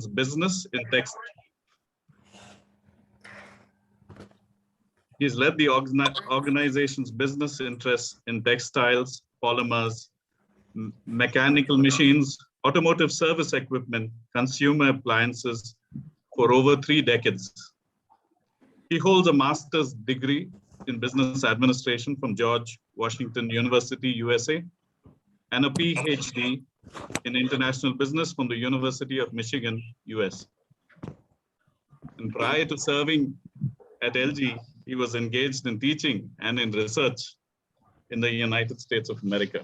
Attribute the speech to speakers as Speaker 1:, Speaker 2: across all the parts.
Speaker 1: business in text. He's led the organization's business interests in textiles, polymers, mechanical machines, automotive service equipment, consumer appliances for over 3 decades. He holds a master's degree in business administration from George Washington University, USA, and a PhD in international business from the University of Michigan, US. And prior to serving at LG, he was engaged in teaching and in research in the United States of America.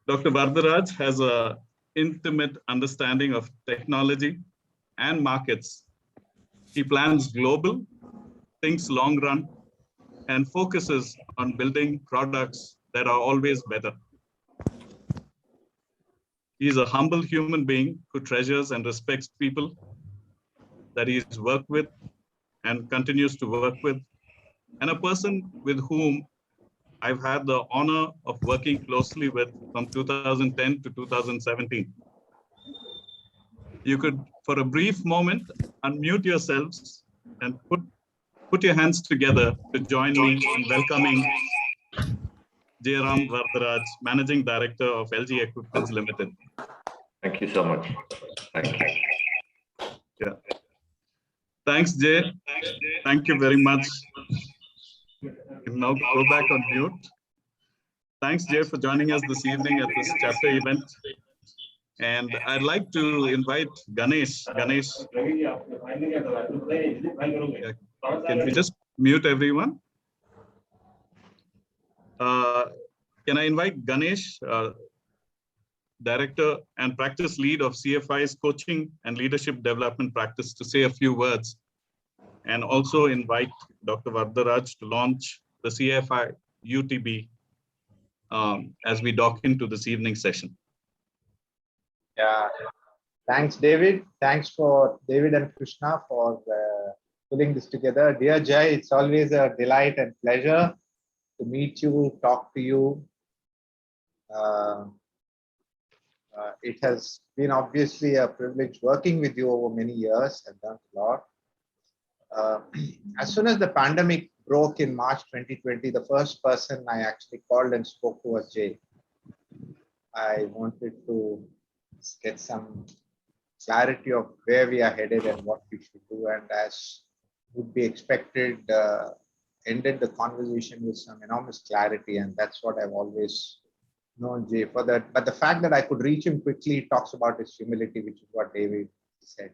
Speaker 1: Dr. Varadarajan has an intimate understanding of technology and markets. He plans global, thinks long run, and focuses on building products that are always better. He's a humble human being who treasures and respects people that he's worked with and continues to work with, and a person with whom I've had the honor of working closely with from 2010 to 2017. You could, for a brief moment, unmute yourselves and put your hands together to join me in welcoming Jairam Varadarajan, Managing Director of LG Equipments Limited.
Speaker 2: Thank you so much. Thank you.
Speaker 1: Yeah. Thanks, Jay. Thank you very much. You can now go back on mute. Thanks, Jay, for joining us this evening at this chapter event. And I'd like to invite Ganesh. Ganesh, can we just mute everyone? Can I invite Ganesh, Director and Practice Lead of CFI's Coaching and Leadership Development Practice, to say a few words, and also invite Dr. Varadarajan to launch the CFI UTB as we dock into this evening session.
Speaker 3: Yeah, thanks, David. Thanks for David and Krishna for pulling this together. Dear Jai, it's always a delight and pleasure to meet you, talk to you. It has been obviously a privilege working with you over many years. I've done a lot. As soon as the pandemic broke in March 2020, the first person I actually called and spoke to was Jay. I wanted to get some clarity of where we are headed and what we should do. And as would be expected, ended the conversation with some enormous clarity. And that's what I've always known Jay for that. But the fact that I could reach him quickly talks about his humility, which is what David said.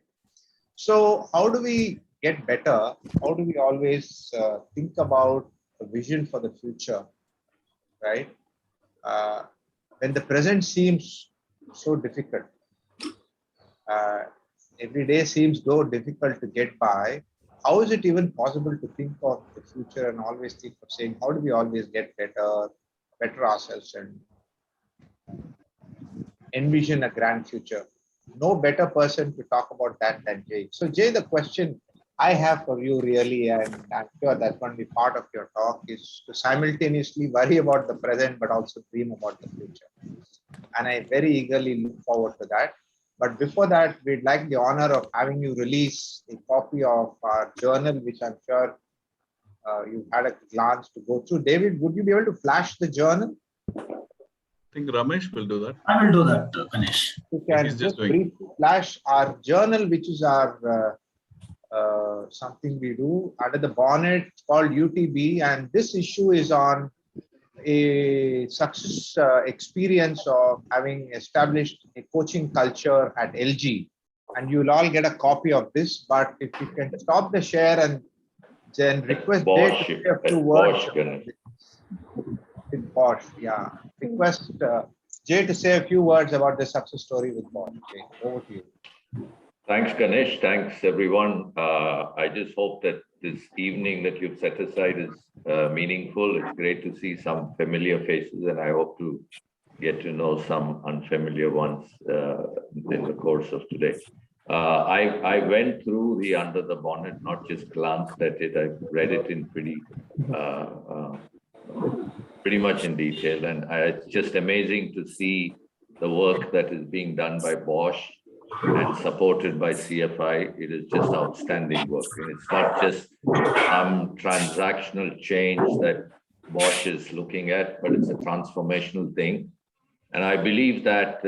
Speaker 3: So how do we get better? How do we always think about a vision for the future, right? When the present seems so difficult, every day seems so difficult to get by, how is it even possible to think of the future and always think of saying, how do we always get better ourselves and envision a grand future? No better person to talk about that than Jay. So Jay, the question I have for you really, and I'm sure that's going to be part of your talk, is to simultaneously worry about the present, but also dream about the future. And I very eagerly look forward to that. But before that, we'd like the honor of having you release a copy of our journal, which I'm sure you've had a glance to go through. David, would you be able to flash the journal?
Speaker 1: I think Ramesh will do that.
Speaker 4: I will do that, Ganesh.
Speaker 3: You can just briefly flash our journal, which is our something we do under the bonnet. It's called UTB, and this issue is on a success experience of having established a coaching culture at LG. And you'll all get a copy of this, but if you can stop the share and then request Jay to say a few words. With Bosch, yeah. Request Jay to say a few words about the success story with Bosch. Okay, over to you.
Speaker 2: Thanks, Ganesh. Thanks, everyone. I just hope that this evening that you've set aside is meaningful. It's great to see some familiar faces, and I hope to get to know some unfamiliar ones in the course of today. I went through the Under the Bonnet, not just glanced at it. I read it in pretty much in detail, and it's just amazing to see the work that is being done by Bosch and supported by CFI. It is just outstanding work. And it's not just some transactional change that Bosch is looking at, but it's a transformational thing. And I believe that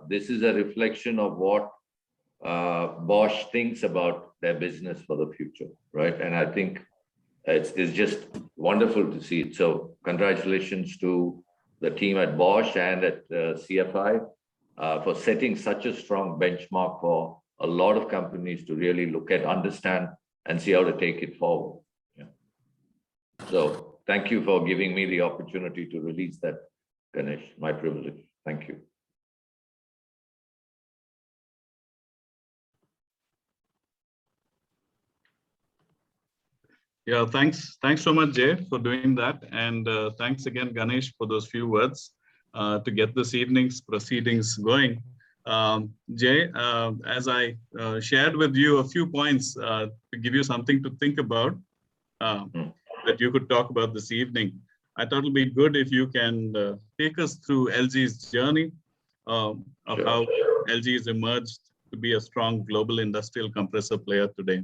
Speaker 2: this is a reflection of what Bosch thinks about their business for the future, right? And I think it's just wonderful to see it. So congratulations to the team at Bosch and at CFI for setting such a strong benchmark for a lot of companies to really look at, understand, and see how to take it forward. Yeah. So thank you for giving me the opportunity to release that, Ganesh. My privilege. Thank you.
Speaker 1: Yeah, thanks so much, Jay, for doing that. And thanks again, Ganesh, for those few words to get this evening's proceedings going. Jay, as I shared with you a few points to give you something to think about that you could talk about this evening, I thought it'll be good if you can take us through LG's journey of how LG has emerged to be a strong global industrial compressor player today.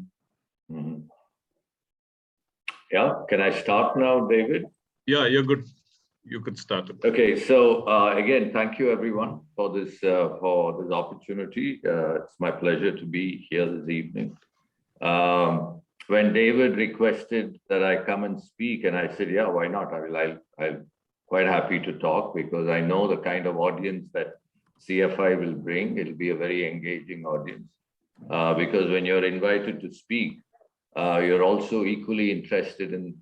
Speaker 2: Mm-hmm. Yeah, can I start now, David?
Speaker 1: Yeah, you're good. You could start.
Speaker 2: Okay, so again, thank you everyone for this opportunity. It's my pleasure to be here this evening. When David requested that I come and speak, and I said, yeah, why not? I'm quite happy to talk because I know the kind of audience that CFI will bring. It'll be a very engaging audience because when you're invited to speak, you're also equally interested in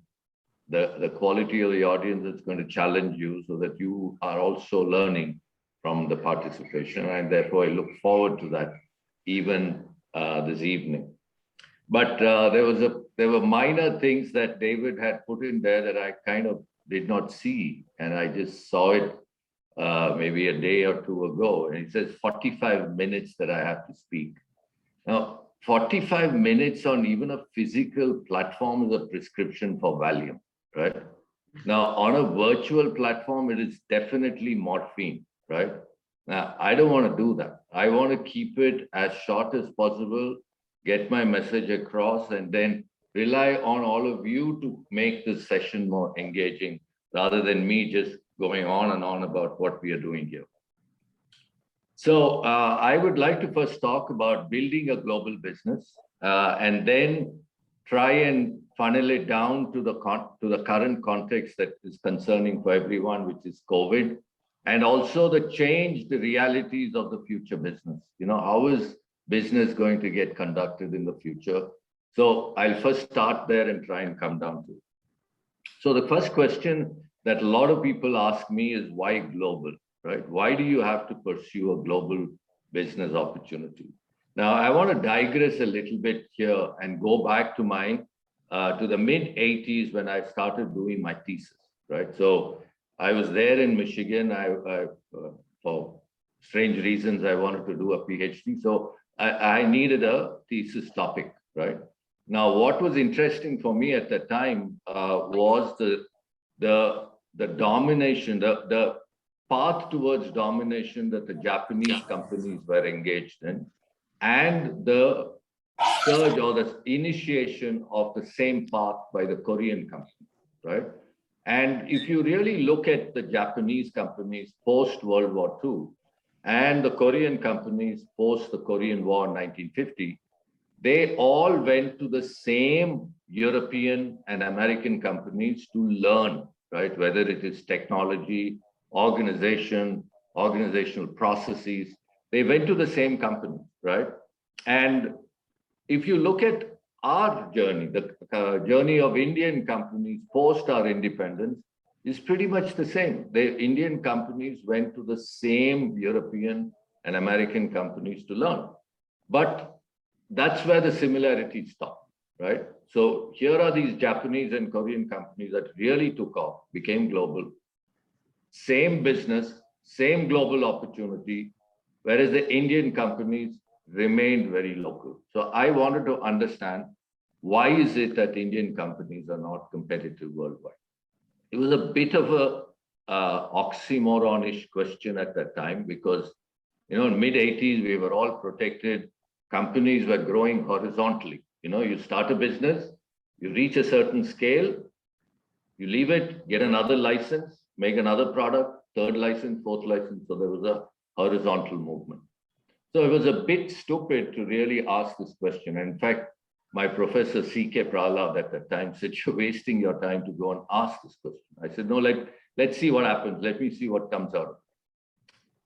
Speaker 2: the quality of the audience that's going to challenge you so that you are also learning from the participation. And therefore, I look forward to that even this evening. But there were minor things that David had put in there that I kind of did not see. And I just saw it maybe a day or two ago. And it says 45 minutes that I have to speak. Now, 45 minutes on even a physical platform is a prescription for Valium, right? Now, on a virtual platform, it is definitely morphine, right? Now, I don't want to do that. I want to keep it as short as possible, get my message across, and then rely on all of you to make this session more engaging rather than me just going on and on about what we are doing here. So I would like to first talk about building a global business and then try and funnel it down to the current context that is concerning for everyone, which is COVID, and also the changed realities of the future business. You know, how is business going to get conducted in the future? So I'll first start there and try and come down to it. So the first question that a lot of people ask me is why global? Right? Why do you have to pursue a global business opportunity? Now, I want to digress a little bit here and go back to to the mid 80s when I started doing my thesis, right? So I was there in Michigan. For strange reasons, I wanted to do a PhD. So I needed a thesis topic, right? Now, what was interesting for me at that time was the domination, the path towards domination that the Japanese companies were engaged in, and the surge or the initiation of the same path by the Korean companies, right? And if you really look at the Japanese companies post World War II and the Korean companies post the Korean War in 1950, they all went to the same European and American companies to learn, right? Whether it is technology, organizational processes, they went to the same company, right? And if you look at our journey, the journey of Indian companies post our independence is pretty much the same. The Indian companies went to the same European and American companies to learn. But that's where the similarities stop, right? So here are these Japanese and Korean companies that really took off, became global. Same business, same global opportunity, whereas the Indian companies remained very local. So I wanted to understand why is it that Indian companies are not competitive worldwide? It was a bit of a oxymoron-ish question at that time because In mid-80s, we were all protected. Companies were growing horizontally. You start a business, you reach a certain scale, you leave it, get another license, make another product, third license, fourth license. So there was a horizontal movement. So it was a bit stupid to really ask this question. And in fact, my professor, C.K. Prahlad at the time said, you're wasting your time to go and ask this question. I said, no, let's see what happens. Let me see what comes out.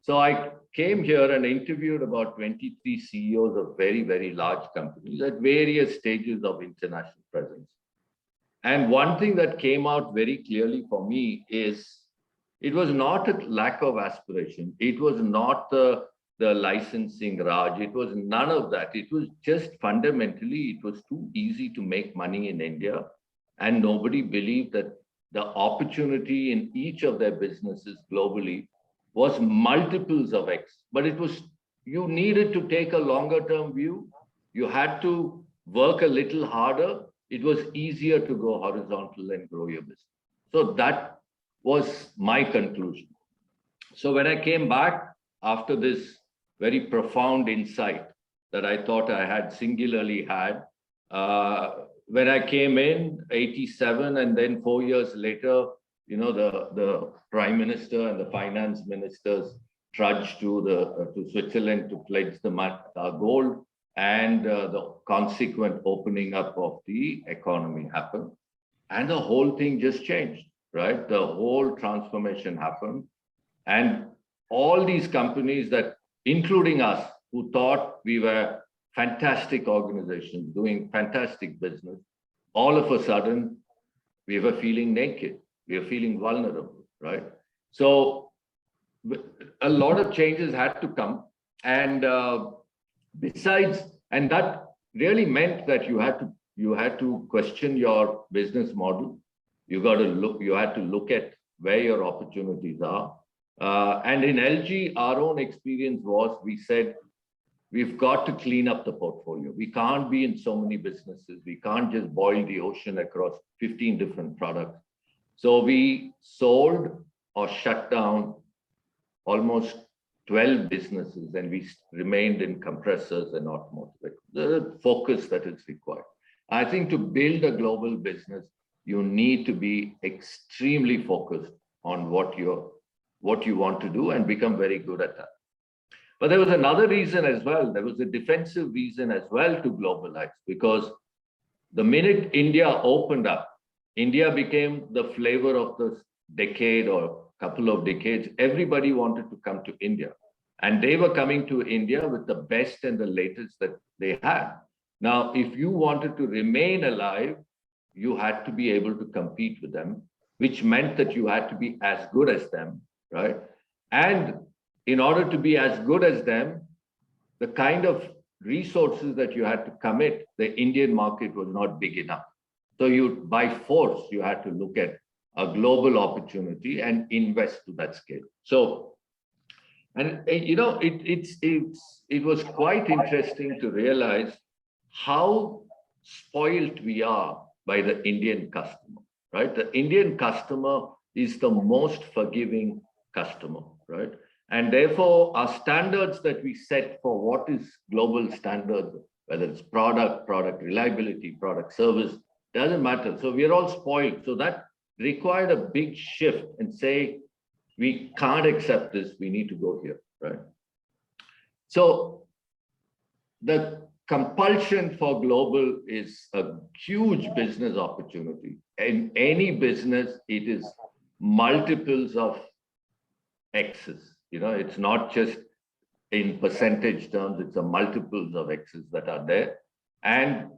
Speaker 2: So I came here and interviewed about 23 CEOs of very, very large companies at various stages of international presence. And one thing that came out very clearly for me is it was not a lack of aspiration. It was not the licensing Raj. It was none of that. It was just fundamentally, it was too easy to make money in India. And nobody believed that the opportunity in each of their businesses globally was multiples of X. But you needed to take a longer term view. You had to work a little harder. It was easier to go horizontal and grow your business. So that was my conclusion. So when I came back after this very profound insight that I thought I had singularly had, when I came in 87 and then 4 years later, the Prime Minister and the Finance Ministers trudged to Switzerland to pledge the gold, and the consequent opening up of the economy happened. And the whole thing just changed, right? The whole transformation happened. And all these companies that, including us, who thought we were fantastic organizations doing fantastic business, all of a sudden, we were feeling naked. We were feeling vulnerable, right? So a lot of changes had to come. And and that really meant that you had to question your business model. You had to look at where your opportunities are. And in LG, our own experience was, we said, we've got to clean up the portfolio. We can't be in so many businesses. We can't just boil the ocean across 15 different products. So we sold or shut down almost 12 businesses, and we remained in compressors and automotive. The focus that is required. I think to build a global business, you need to be extremely focused on what you want to do and become very good at that. But there was another reason as well. There was a defensive reason as well to globalize, because the minute India opened up, India became the flavor of the decade or couple of decades. Everybody wanted to come to India, and they were coming to India with the best and the latest that they had. Now, if you wanted to remain alive, you had to be able to compete with them, which meant that you had to be as good as them, right? And in order to be as good as them, the kind of resources that you had to commit, the Indian market was not big enough. So by force, you had to look at a global opportunity and invest to that scale. So, and it was quite interesting to realize how spoiled we are by the Indian customer, right? The Indian customer is the most forgiving customer, right? And therefore, our standards that we set for what is global standards, whether it's product reliability, product service, doesn't matter. So we are all spoiled. So that required a big shift and say, we can't accept this, we need to go here, right? So the compulsion for global is a huge business opportunity. In any business, it is multiples of X's. It's not just in percentage terms, it's a multiples of X's that are there. And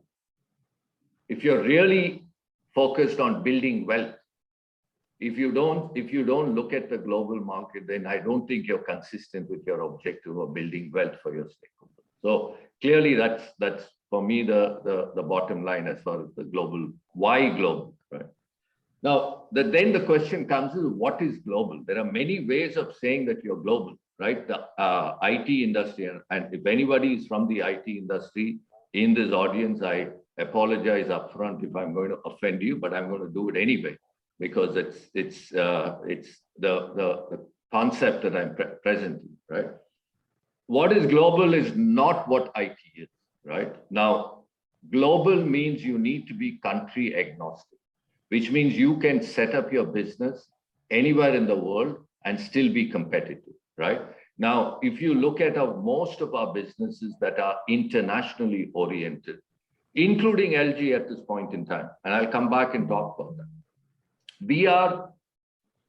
Speaker 2: if you're really focused on building wealth, if you don't look at the global market, then I don't think you're consistent with your objective of building wealth for your stakeholders. So clearly, that's for me the bottom line as far as the global. Why global, right? Now, then the question comes is, what is global? There are many ways of saying that you're global, right? The IT industry, and if anybody is from the IT industry in this audience, I apologize upfront if I'm going to offend you, but I'm going to do it anyway, because it's the concept that I'm presenting, right? what is global is not what IT is, right? Now, global means you need to be country agnostic, which means you can set up your business anywhere in the world and still be competitive, right? Now, if you look at most of our businesses that are internationally oriented, including LG at this point in time, and I'll come back and talk about that, we are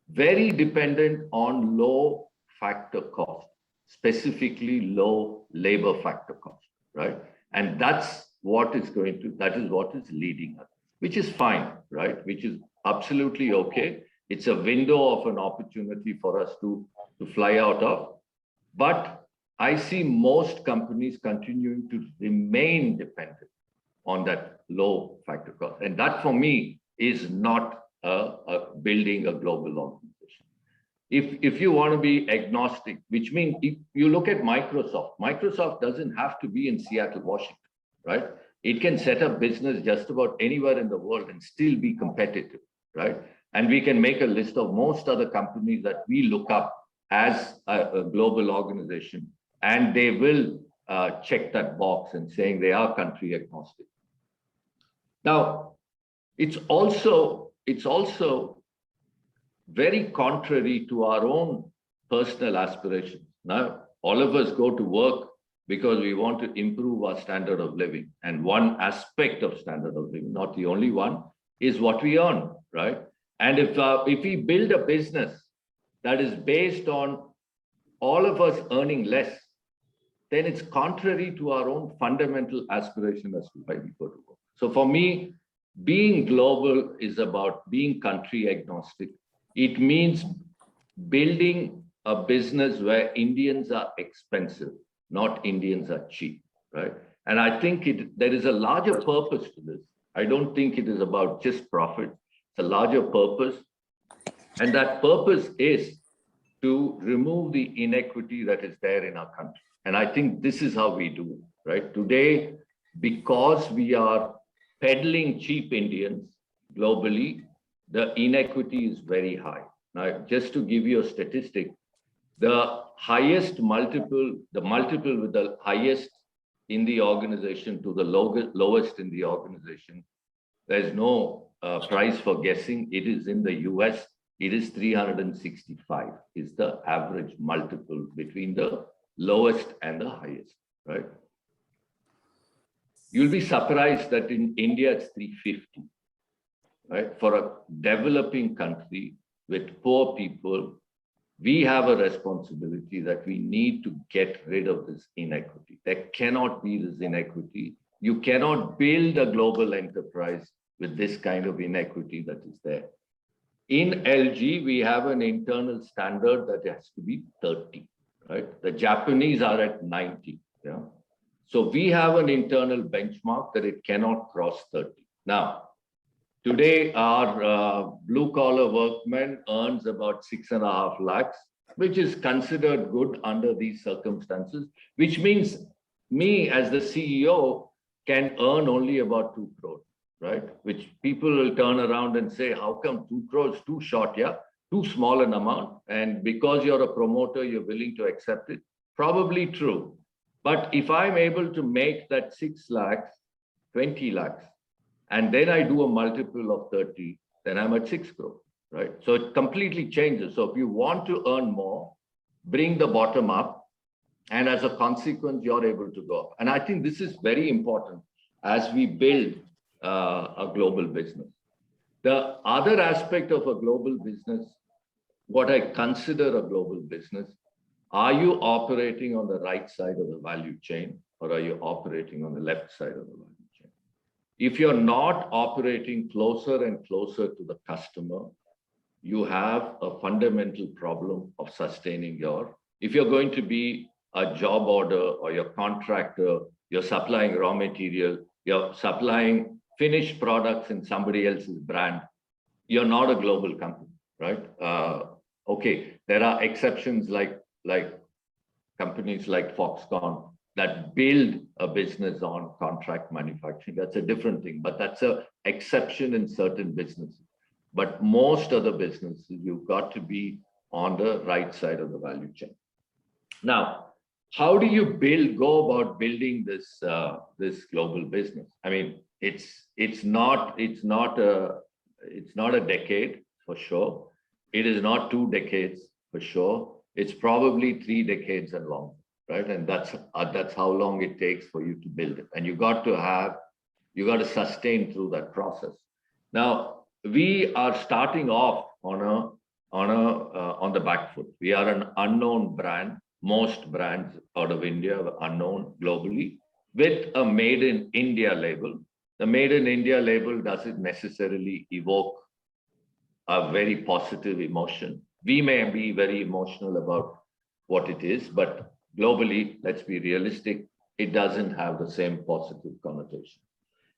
Speaker 2: very dependent on low factor cost, specifically low labor factor cost, right? And that's what is leading us, which is fine, right? Which is absolutely okay. It's a window of an opportunity for us to fly out of. But I see most companies continuing to remain dependent on that low factor cost. And that for me is not building a global organization. If you want to be agnostic, which means if you look at Microsoft doesn't have to be in Seattle, Washington, right? It can set up business just about anywhere in the world and still be competitive, right? And we can make a list of most other companies that we look up as a global organization, and they will check that box and saying they are country agnostic. Now, it's also very contrary to our own personal aspirations. Now, all of us go to work because we want to improve our standard of living. And one aspect of standard of living, not the only one, is what we earn, right? And if we build a business that is based on all of us earning less, then it's contrary to our own fundamental aspiration as to why we go to work. So for me, being global is about being country agnostic. It means building a business where Indians are expensive, not Indians are cheap, right? And I think there is a larger purpose to this. I don't think it is about just profit. It's a larger purpose. And that purpose is to remove the inequity that is there in our country. And I think this is how we do it, right? Today, because we are peddling cheap Indians globally, the inequity is very high. Now, just to give you a statistic, the multiple with the highest in the organization to the lowest in the organization, there's no price for guessing. It is in the US. It is 365 is the average multiple between the lowest and the highest, right? You'll be surprised that in India, it's 350, right? For a developing country with poor people, we have a responsibility that we need to get rid of this inequity. There cannot be this inequity. You cannot build a global enterprise with this kind of inequity that is there. In LG, we have an internal standard that has to be 30, right? The Japanese are at 90, yeah? So we have an internal benchmark that it cannot cross 30. Now, today, our blue-collar workman earns about 6.5 lakhs, which is considered good under these circumstances, which means me as the CEO can earn only about 2 crores, right? Which people will turn around and say, how come 2 crores, too short, yeah? Too small an amount. And because you're a promoter, you're willing to accept it. Probably true. But if I'm able to make that 6 lakhs, 20 lakhs, and then I do a multiple of 30, then I'm at 6 crores, right? So it completely changes. So if you want to earn more, bring the bottom up, and as a consequence, you're able to go up. And I think this is very important as we build a global business. The other aspect of a global business, what I consider a global business, are you operating on the right side of the value chain, or are you operating on the left side of the value chain? If you're not operating closer and closer to the customer, you have a fundamental problem of sustaining if you're going to be a job order or your contractor, you're supplying raw material, you're supplying finished products in somebody else's brand, you're not a global company, right? Okay, there are exceptions like companies like Foxconn that build a business on contract manufacturing. That's a different thing, but that's an exception in certain businesses. But most of the businesses, you've got to be on the right side of the value chain. Now, how do you go about building this this global business? I mean, it's not a decade for sure. It is not 2 decades for sure. It's probably 3 decades and longer, right? And that's how long it takes for you to build it. And you got to sustain through that process. Now, we are starting off on the back foot. We are an unknown brand. Most brands out of India are unknown globally with a made in India label. The made in India label doesn't necessarily evoke a very positive emotion. We may be very emotional about what it is, but globally, let's be realistic, it doesn't have the same positive connotation.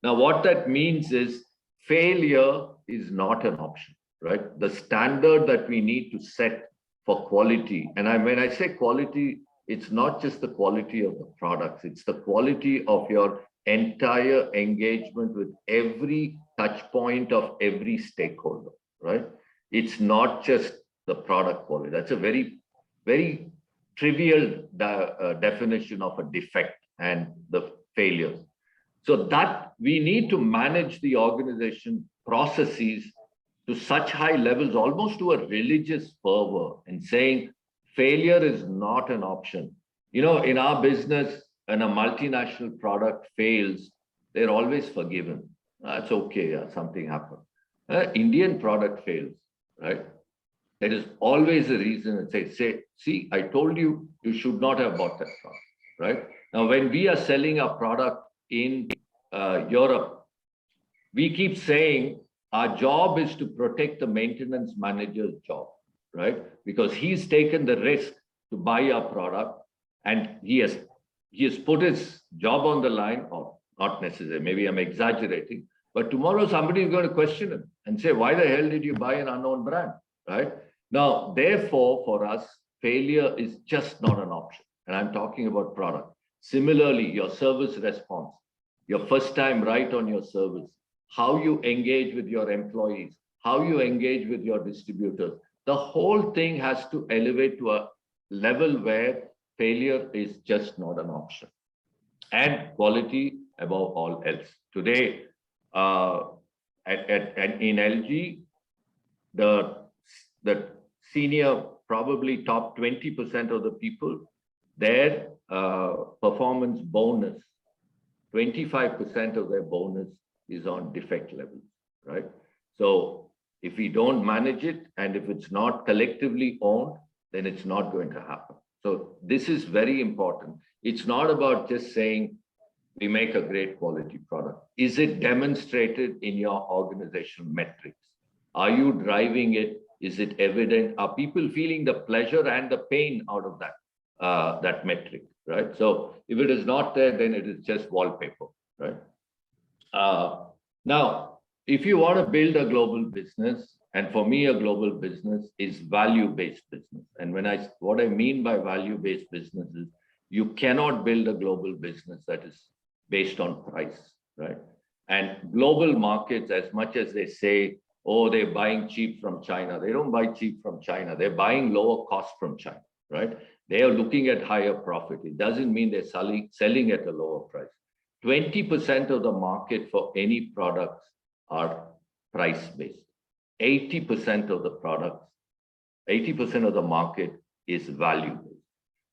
Speaker 2: Now, what that means is failure is not an option, right? The standard that we need to set for quality, and when I say quality, it's not just the quality of the products, it's the quality of your entire engagement with every touch point of every stakeholder, right? It's not just the product quality. That's a very, very trivial definition of a defect and the failures. So that we need to manage the organization processes to such high levels, almost to a religious fervor, and saying failure is not an option. You know, in our business, when a multinational product fails, they're always forgiven. That's okay, yeah, something happened. Indian product fails, right? There is always a reason and say, see, I told you, you should not have bought that product, right? Now, when we are selling a product in Europe, we keep saying our job is to protect the maintenance manager's job, right? Because he's taken the risk to buy our product and he has put his job on the line, or not necessarily, maybe I'm exaggerating, but tomorrow somebody is going to question him and say, why the hell did you buy an unknown brand, right? Now, therefore, for us, failure is just not an option. And I'm talking about product. Similarly, your service response, your first time right on your service, how you engage with your employees, how you engage with your distributors, the whole thing has to elevate to a level where failure is just not an option. And quality above all else. Today, in LG, the senior, probably top 20% of the people, their performance bonus, 25% of their bonus is on defect levels, right? So if we don't manage it, and if it's not collectively owned, then it's not going to happen. So this is very important. It's not about just saying we make a great quality product. Is it demonstrated in your organizational metrics? Are you driving it? Is it evident? Are people feeling the pleasure and the pain out of that metric, right? So if it is not there, then it is just wallpaper, right? Now, if you want to build a global business, and for me, a global business is value-based business. And what I mean by value-based business is you cannot build a global business that is based on price, right? And global markets, as much as they say, oh, they're buying cheap from China, they don't buy cheap from China. They're buying lower cost from China, right? They are looking at higher profit. It doesn't mean they're selling at a lower price. 20% of the market for any products are price-based. 80% of the products, 80% of the market is value-based.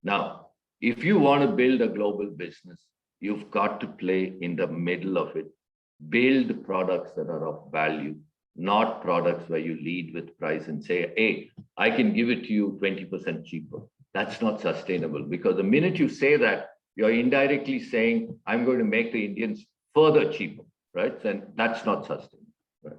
Speaker 2: Now, if you want to build a global business, you've got to play in the middle of it. Build products that are of value, not products where you lead with price and say, hey, I can give it to you 20% cheaper. That's not sustainable, because the minute you say that, you're indirectly saying, I'm going to make the Indians further cheaper, right? And that's not sustainable, right?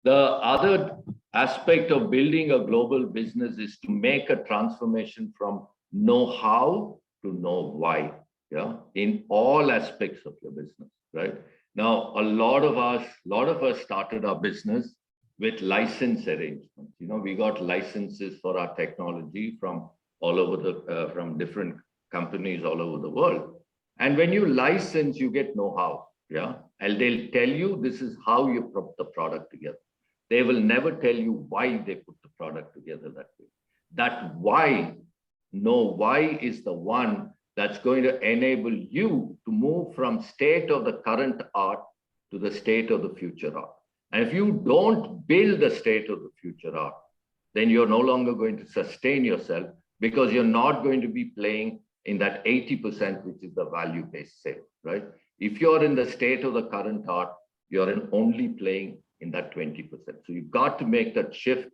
Speaker 2: The other aspect of building a global business is to make a transformation from know-how to know why, yeah, in all aspects of your business, right? Now, a lot of us started our business with license arrangements. You know, we got licenses for our technology from all over from different companies all over the world. And when you license, you get know-how, yeah? And they'll tell you this is how you put the product together. They will never tell you why they put the product together that way. That why know why is the one that's going to enable you to move from state of the current art to the state of the future art. And if you don't build the state of the future art, then you're no longer going to sustain yourself, because you're not going to be playing in that 80%, which is the value-based sale, right? If you're in the state of the current art, you're only playing in that 20%. So you've got to make that shift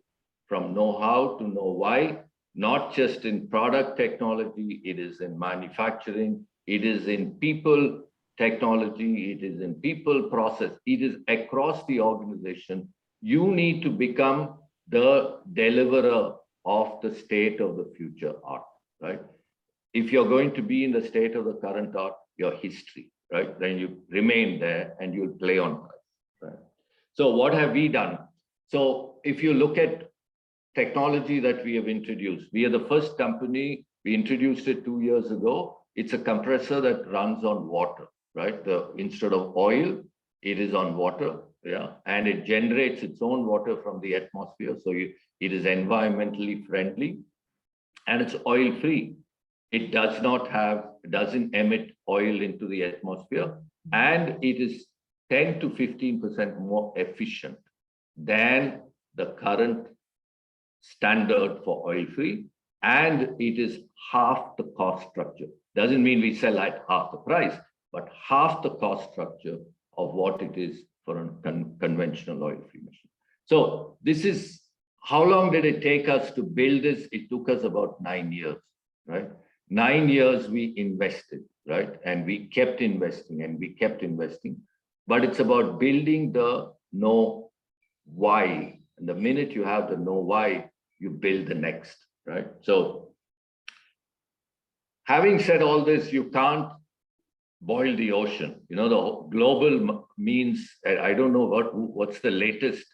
Speaker 2: from know-how to know why, not just in product technology, it is in manufacturing, it is in people technology, it is in people process, it is across the organization. You need to become the deliverer of the state of the future art, right? If you're going to be in the state of the current art, your history, right? Then you remain there and you'll play on price, right? So what have we done? So if you look at technology that we have introduced, we are the first company, we introduced it 2 years ago. It's a compressor that runs on water, right? Instead of oil, it is on water, yeah, and it generates its own water from the atmosphere. So it is environmentally friendly and it's oil-free. It doesn't emit oil into the atmosphere, and it is 10 to 15% more efficient than the current standard for oil-free, and it is half the cost structure. Doesn't mean we sell at half the price, but half the cost structure of what it is for a conventional oil-free machine. So this is, how long did it take us to build this? It took us about 9 years, right? 9 years we invested, right? And we kept investing and we kept investing. But it's about building the know why. And the minute you have the know why, you build the next, right? So having said all this, you can't boil the ocean. You know, the global means, I don't know what's the latest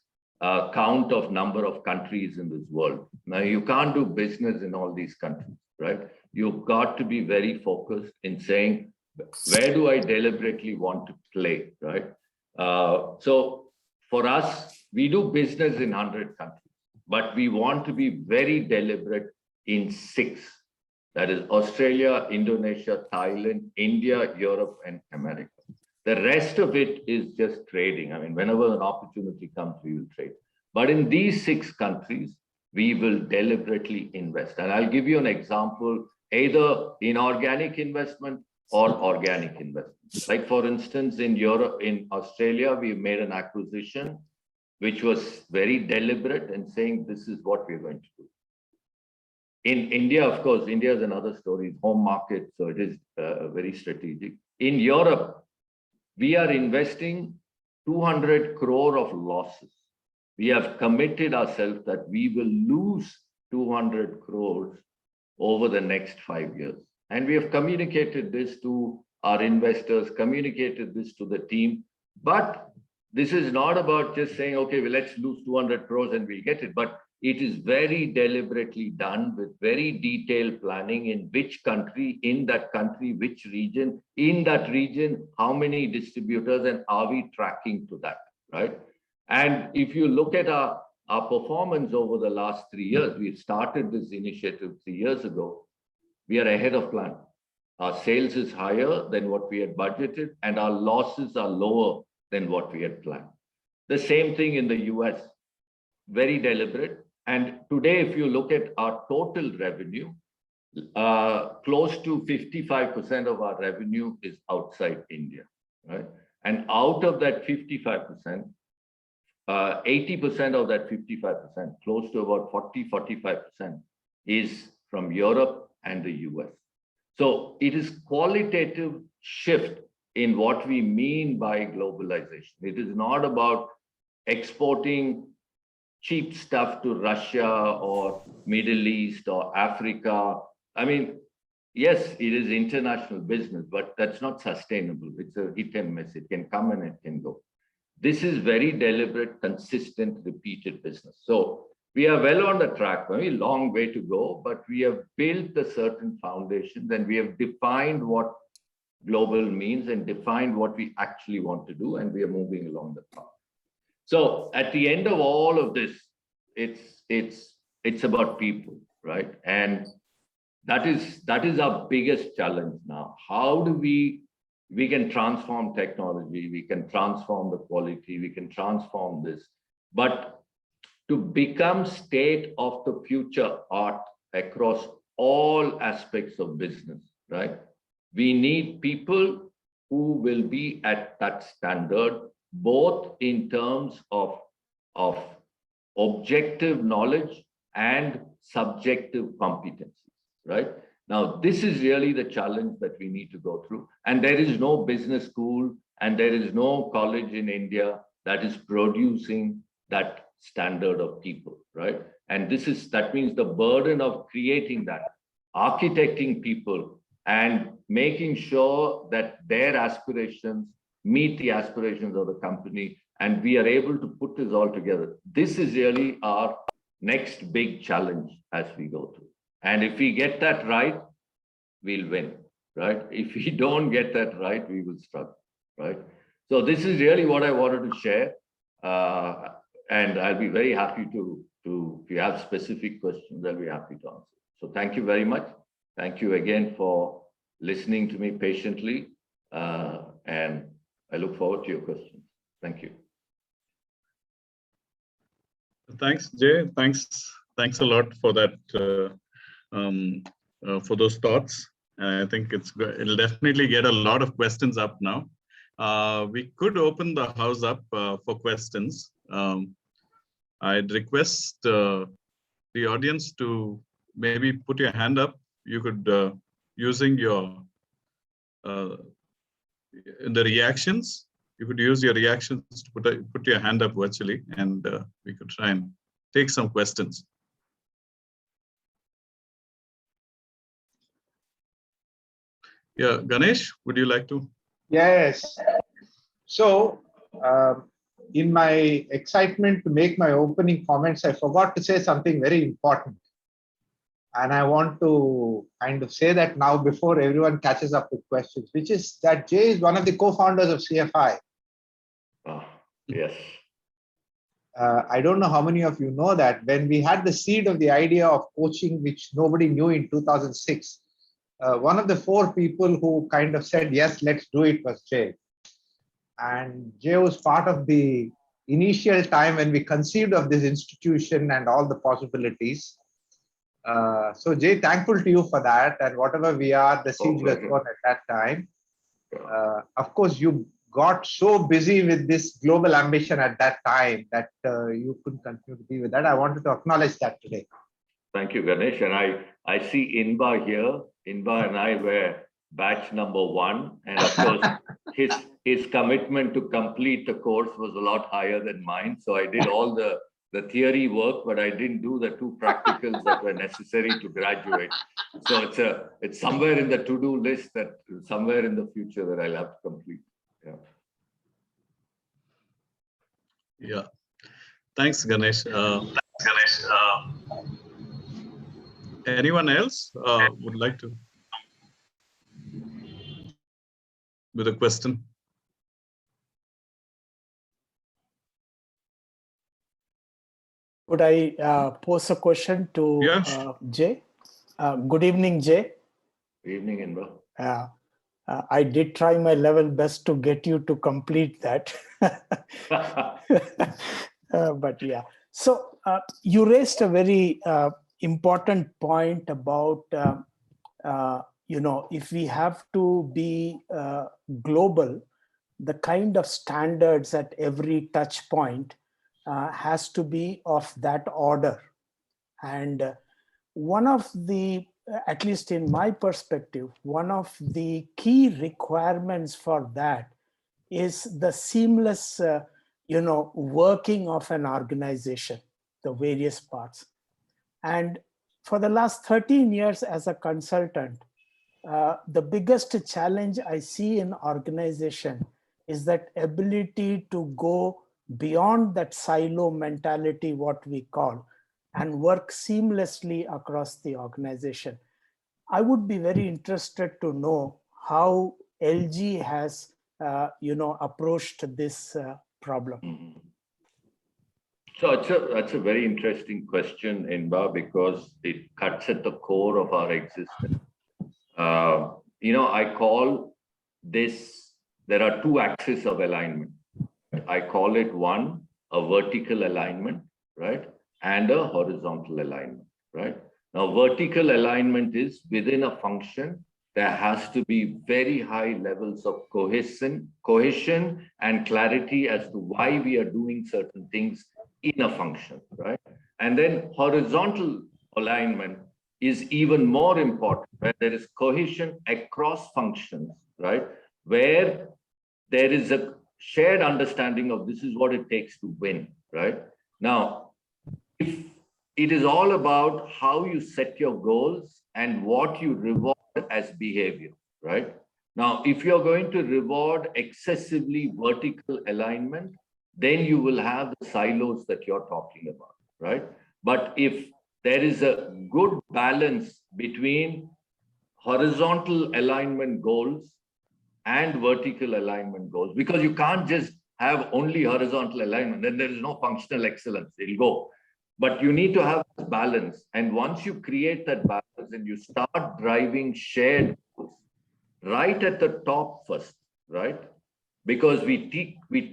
Speaker 2: count of number of countries in this world. Now, you can't do business in all these countries, right? You've got to be very focused in saying, where do I deliberately want to play, right? So for us, we do business in 100 countries, but we want to be very deliberate in 6. That is Australia, Indonesia, Thailand, India, Europe, and America. The rest of it is just trading. I mean, whenever an opportunity comes, we will trade. But in these 6 countries, we will deliberately invest. And I'll give you an example, either inorganic investment or organic investment. Like for instance, in Europe, in Australia, we made an acquisition, which was very deliberate in saying, this is what we're going to do. In India, of course, India is another story, it's home market, so it is very strategic. In Europe, we are investing 200 crore of losses. We have committed ourselves that we will lose 200 crores over the next 5 years. And we have communicated this to our investors, communicated this to the team. But this is not about just saying, okay, well, let's lose 200 crores and we'll get it. But it is very deliberately done with very detailed planning in which country, in that country, which region, in that region, how many distributors, and are we tracking to that, right? And if you look at our performance over the last 3 years, we started this initiative 3 years ago, we are ahead of plan. Our sales is higher than what we had budgeted, and our losses are lower than what we had planned. The same thing in the US, very deliberate. And today, if you look at our total revenue, close to 55% of our revenue is outside India, right? And out of that 55%, 80% of that 55%, close to about 40-45%, is from Europe and the US. So it is qualitative shift in what we mean by globalization. It is not about exporting cheap stuff to Russia or Middle East or Africa. I mean, yes, it is international business, but that's not sustainable. It's a hit and miss. It can come and it can go. This is very deliberate, consistent, repeated business. So we are well on the track, a very long way to go, but we have built a certain foundation, and we have defined what global means and defined what we actually want to do, and we are moving along the path. So at the end of all of this, it's about people, right? And that is our biggest challenge now. How do we can transform technology, we can transform the quality, we can transform this, but to become state of the future art across all aspects of business, right? We need people who will be at that standard, both in terms of objective knowledge and subjective competencies, right? Now, this is really the challenge that we need to go through. And there is no business school and there is no college in India that is producing that standard of people, right? And that means the burden of creating that, architecting people and making sure that their aspirations meet the aspirations of the company, and we are able to put this all together. This is really our next big challenge as we go through. And if we get that right, we'll win, right? If we don't get that right, we will struggle, right? So this is really what I wanted to share. And I'll be very happy to, if you have specific questions, I'll be happy to answer. So thank you very much. Thank you again for listening to me patiently. And I look forward to your questions. Thank you.
Speaker 1: Thanks, Jay. Thanks a lot for that, for those thoughts. I think it'll definitely get a lot of questions up now. We could open the house up for questions. I'd request the audience to maybe put your hand up. You could, using your, in the reactions, you could use your reactions to put your hand up virtually, and we could try and take some questions. Yeah, Ganesh, would you like to?
Speaker 3: Yes. So, in my excitement to make my opening comments, I forgot to say something very important. And I want to kind of say that now before everyone catches up with questions, which is that Jay is one of the co-founders of CFI.
Speaker 2: Oh, yes.
Speaker 3: I don't know how many of you know that when we had the seed of the idea of coaching, which nobody knew in 2006, one of the 4 people who kind of said, yes, let's do it was Jay. And Jay was part of the initial time when we conceived of this institution and all the possibilities. So Jay, thankful to you for that. And whatever we are, the seeds were thrown at that time. Of course, you got so busy with this global ambition at that time that you couldn't continue to be with that. I wanted to acknowledge that today.
Speaker 2: Thank you, Ganesh. And I see Inba here. Inba and I were batch number 1. And of course, his commitment to complete the course was a lot higher than mine. So I did all the theory work, but I didn't do the 2 practicals that were necessary to graduate. So it's somewhere in the to-do list that somewhere in the future that I'll have to complete. Yeah.
Speaker 1: Yeah. Thanks, Ganesh. Anyone else would like to with a question?
Speaker 4: Could I pose a question to Jay? Good evening, Jay.
Speaker 2: Good evening, Inba.
Speaker 4: I did try my level best to get you to complete that. But yeah, so you raised a very important point about, if we have to be global, the kind of standards at every touch point has to be of that order. And one of the, at least in my perspective, one of the key requirements for that is the seamless, working of an organization, the various parts. And for the last 13 years as a consultant, the biggest challenge I see in organization is that ability to go beyond that silo mentality, what we call, and work seamlessly across the organization. I would be very interested to know how LG has, approached this problem.
Speaker 2: So that's a very interesting question, Inba, because it cuts at the core of our existence. I call this, there are two axes of alignment. I call it one, a vertical alignment, right? And a horizontal alignment, right? Now, vertical alignment is within a function, there has to be very high levels of cohesion and clarity as to why we are doing certain things in a function, right? And then horizontal alignment is even more important, where there is cohesion across functions, right? Where there is a shared understanding of this is what it takes to win, right? Now, if it is all about how you set your goals and what you reward as behavior, right? Now, if you're going to reward excessively vertical alignment, then you will have the silos that you're talking about, right? But if there is a good balance between horizontal alignment goals and vertical alignment goals, because you can't just have only horizontal alignment, then there is no functional excellence, it'll go. But you need to have this balance. And once you create that balance and you start driving shared goals right at the top first, right? Because we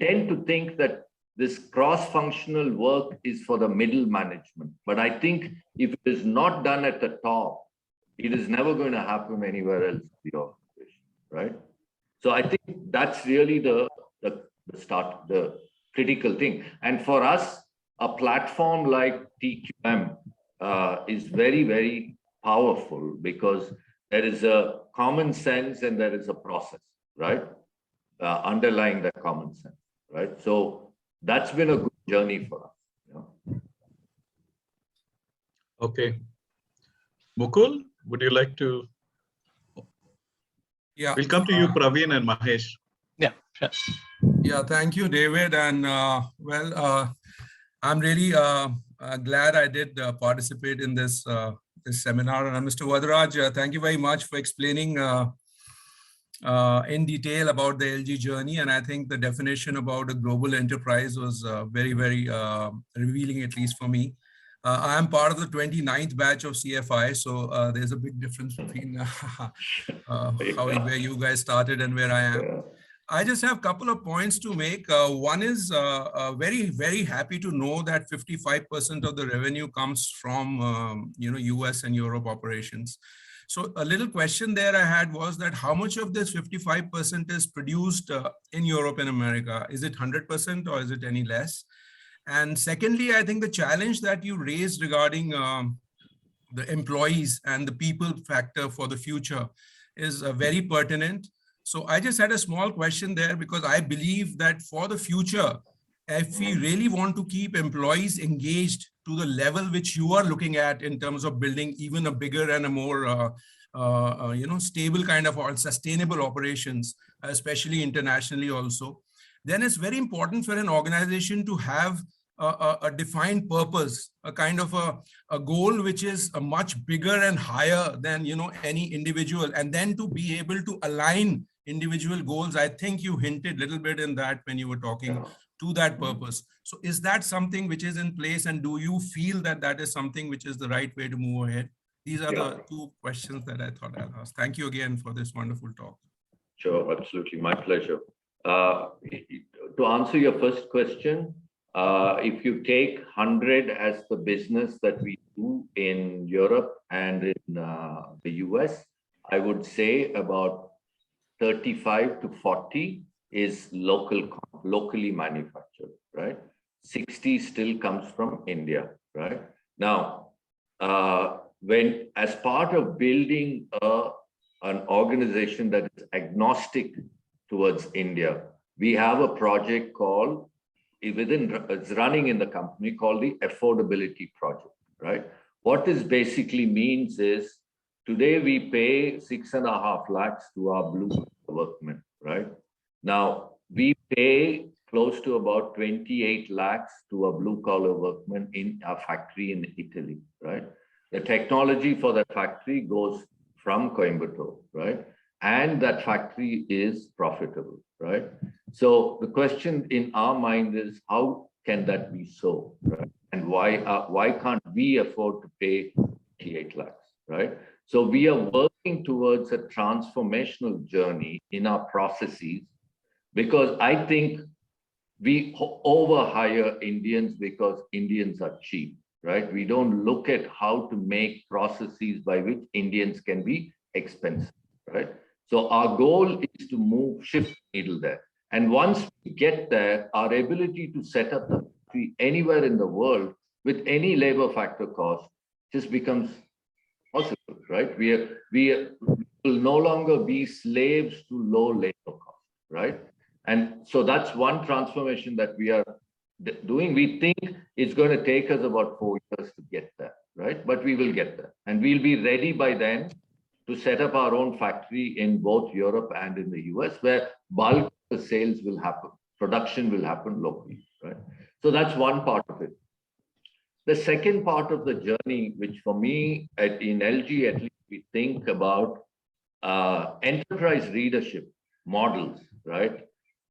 Speaker 2: tend to think that this cross-functional work is for the middle management. But I think if it is not done at the top, it is never going to happen anywhere else in the organization, right? So I think that's really the critical thing. And for us, a platform like TQM is very, very powerful because there is a common sense and there is a process, right? Underlying that common sense, right? So that's been a good journey for us.
Speaker 1: Okay. Mukul, would you like to?
Speaker 5: Yeah.
Speaker 1: We'll come to you, Praveen and Mahesh.
Speaker 6: Yeah, sure.
Speaker 5: Yeah, thank you, David. And I'm really glad I did participate in this seminar. And Mr. Varadarajan, thank you very much for explaining in detail about the LG journey. And I think the definition about a global enterprise was very, very revealing, at least for me. I am part of the 29th batch of CFI, so there's a big difference between where you guys started and where I am.
Speaker 2: Yeah.
Speaker 5: I just have a couple of points to make. One is very, very happy to know that 55% of the revenue comes from US and Europe operations. So a little question there I had was that how much of this 55% is produced in Europe and America? Is it 100% or is it any less? And secondly, I think the challenge that you raised regarding the employees and the people factor for the future is very pertinent. So I just had a small question there because I believe that for the future, if we really want to keep employees engaged to the level which you are looking at in terms of building even a bigger and a more stable kind of or sustainable operations, especially internationally also, then it's very important for an organization to have a defined purpose, a kind of a goal which is a much bigger and higher than any individual, and then to be able to align individual goals. I think you hinted a little bit in that when you were talking to that purpose. So is that something which is in place, and do you feel that that is something which is the right way to move ahead? These are the two questions that I thought I'll ask. Thank you again for this wonderful talk.
Speaker 2: Sure, absolutely, my pleasure. To answer your first question, if you take 100 as the business that we do in Europe and in the US, I would say about 35 to 40 is locally manufactured, right? 60 still comes from India, right? Now, when as part of building an organization that is agnostic towards India, we have a project called, it's running in the company called the Affordability Project, right? What this basically means is today we pay 6.5 lakhs to our blue workmen, right? Now we pay close to about 28 lakhs to a blue collar workman in a factory in Italy, right? The technology for that factory goes from Coimbatore, right? And that factory is profitable, right? So the question in our mind is, how can that be so, right? And why can't we afford to pay 88 lakhs, right? So we are working towards a transformational journey in our processes, because I think we overhire Indians because Indians are cheap, right? We don't look at how to make processes by which Indians can be expensive, right? So our goal is to shift the needle there. And once we get there, our ability to set up the factory anywhere in the world with any labor factor cost just becomes possible, right? We will no longer be slaves to low labor cost, right? And so that's one transformation that we are doing. We think it's going to take us about 4 years to get there, right? But we will get there. And we'll be ready by then to set up our own factory in both Europe and in the US, where bulk of the sales will happen, production will happen locally, right? So that's one part of it. The second part of the journey, which for me in LG, at least we think about enterprise leadership models, right?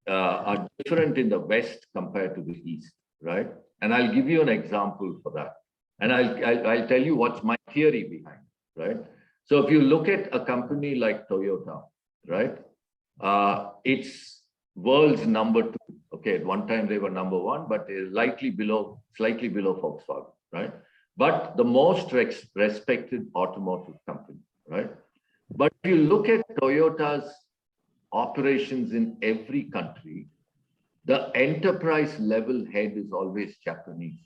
Speaker 2: Are different in the West compared to the East, right? And I'll give you an example for that. And I'll tell you what's my theory behind, right? So if you look at a company like Toyota, right? It's world's number 2. Okay, at one time they were number 1, but they're slightly below Volkswagen, right? But the most respected automotive company, right? But if you look at Toyota's operations in every country, the enterprise level head is always Japanese,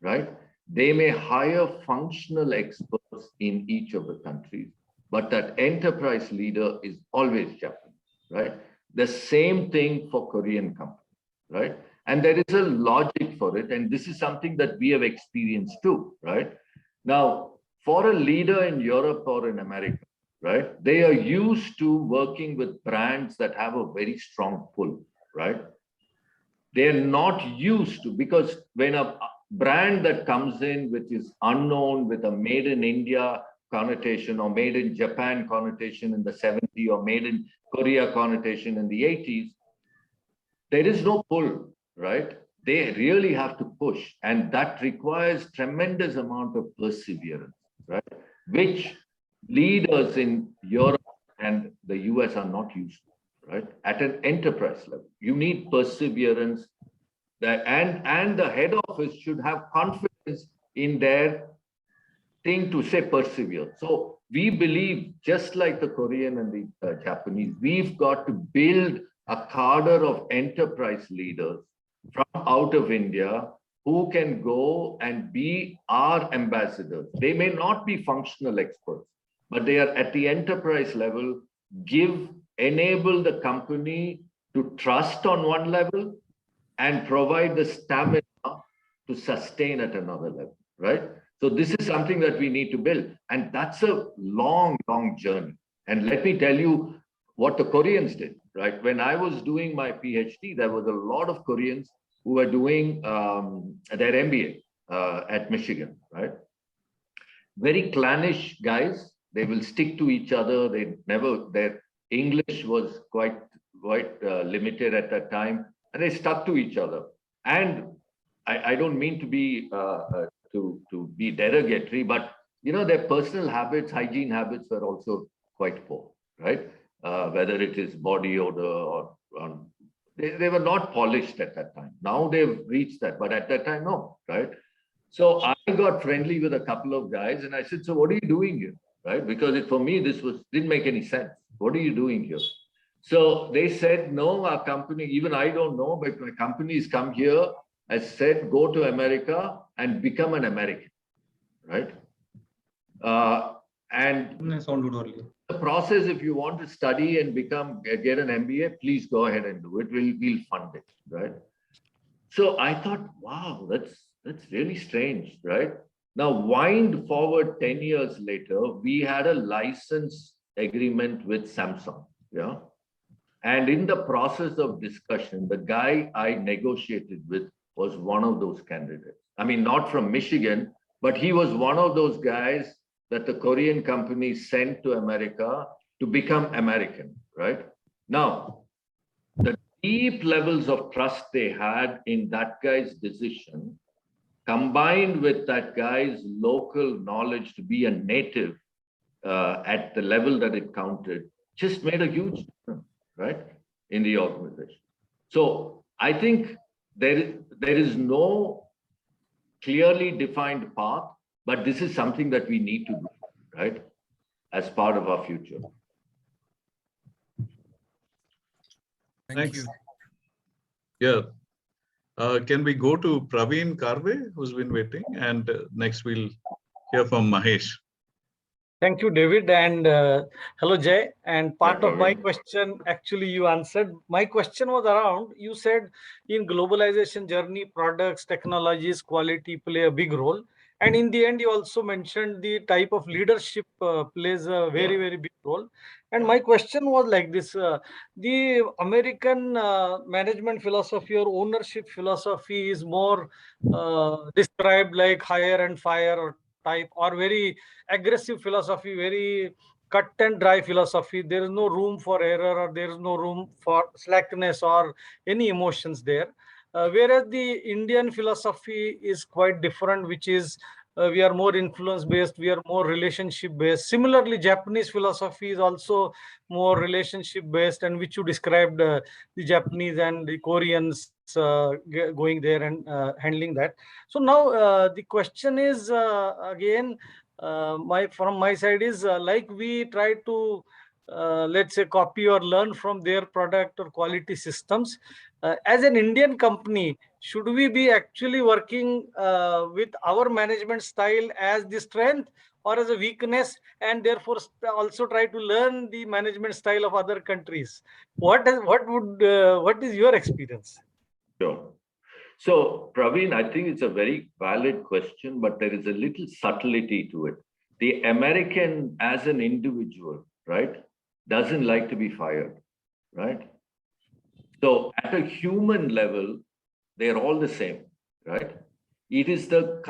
Speaker 2: right? They may hire functional experts in each of the countries, but that enterprise leader is always Japanese, right? The same thing for Korean companies, right? And there is a logic for it. And this is something that we have experienced too, right? Now, for a leader in Europe or in America, right? They are used to working with brands that have a very strong pull, right? They're not used to, because when a brand that comes in which is unknown with a made in India connotation or made in Japan connotation in the 70s or made in Korea connotation in the 80s, there is no pull, right? They really have to push, and that requires tremendous amount of perseverance, right? Which leaders in Europe and the US are not used to, right? At an enterprise level, you need perseverance, and the head office should have confidence in their thing to say persevere. So we believe, just like the Korean and the Japanese, we've got to build a cadre of enterprise leaders from out of India who can go and be our ambassadors. They may not be functional experts, but they are at the enterprise level, enable the company to trust on one level and provide the stamina to sustain at another level, right? So this is something that we need to build. And that's a long, long journey. And let me tell you what the Koreans did, right? When I was doing my PhD, there was a lot of Koreans who were doing their MBA at Michigan, right? Very clannish guys. They will stick to each other. Their English was quite limited at that time, and they stuck to each other. And I don't mean to be derogatory, but their personal habits, hygiene habits were also quite poor, right? Whether it is body odor or they were not polished at that time. Now they've reached that, but at that time, no, right? So I got friendly with a couple of guys, and I said, "So what are you doing here?" Right? Because for me, this didn't make any sense. What are you doing here? So they said, "No, our company, even I don't know, but my company's come here, has said, go to America and become an American," right? And the process, if you want to study and get an MBA, please go ahead and do it. We'll fund it, right? So I thought, wow, that's really strange, right? Now, wind forward 10 years later, we had a license agreement with Samsung, yeah? And in the process of discussion, the guy I negotiated with was one of those candidates. I mean, not from Michigan, but he was one of those guys that the Korean company sent to America to become American, right? Now, the deep levels of trust they had in that guy's decision, combined with that guy's local knowledge to be a native at the level that it counted, just made a huge difference, right, in the organization. So I think there is no clearly defined path, but this is something that we need to do, right, as part of our future.
Speaker 5: Thank
Speaker 1: Thanks.
Speaker 5: you.
Speaker 1: Yeah. Can we go to Praveen Karve, who's been waiting? And next we'll hear from Mahesh.
Speaker 6: Thank you, David. And hello, Jay. And part of my
Speaker 2: Praveen.
Speaker 6: question, actually, you answered. My question was around, you said in globalization journey, products, technologies, quality play a big role. And in the end, you also mentioned the type of leadership plays a very, very big role. And my question was like this, the American management philosophy or ownership philosophy is more described like hire and fire or type, or very aggressive philosophy, very cut and dry philosophy. There is no room for error, or there is no room for slackness or any emotions there. Whereas the Indian philosophy is quite different, which is we are more influence based, we are more relationship based. Similarly, Japanese philosophy is also more relationship based, and which you described the Japanese and the Koreans going there and handling that. So now the question is again, from my side is like we try to let's say copy or learn from their product or quality systems. As an Indian company, should we be actually working with our management style as the strength or as a weakness, and therefore also try to learn the management style of other countries? What is your experience?
Speaker 2: Sure. So, Praveen, I think it's a very valid question, but there is a little subtlety to it. The American, as an individual, right, doesn't like to be fired, right? So, at a human level, they're all the same, right? It is the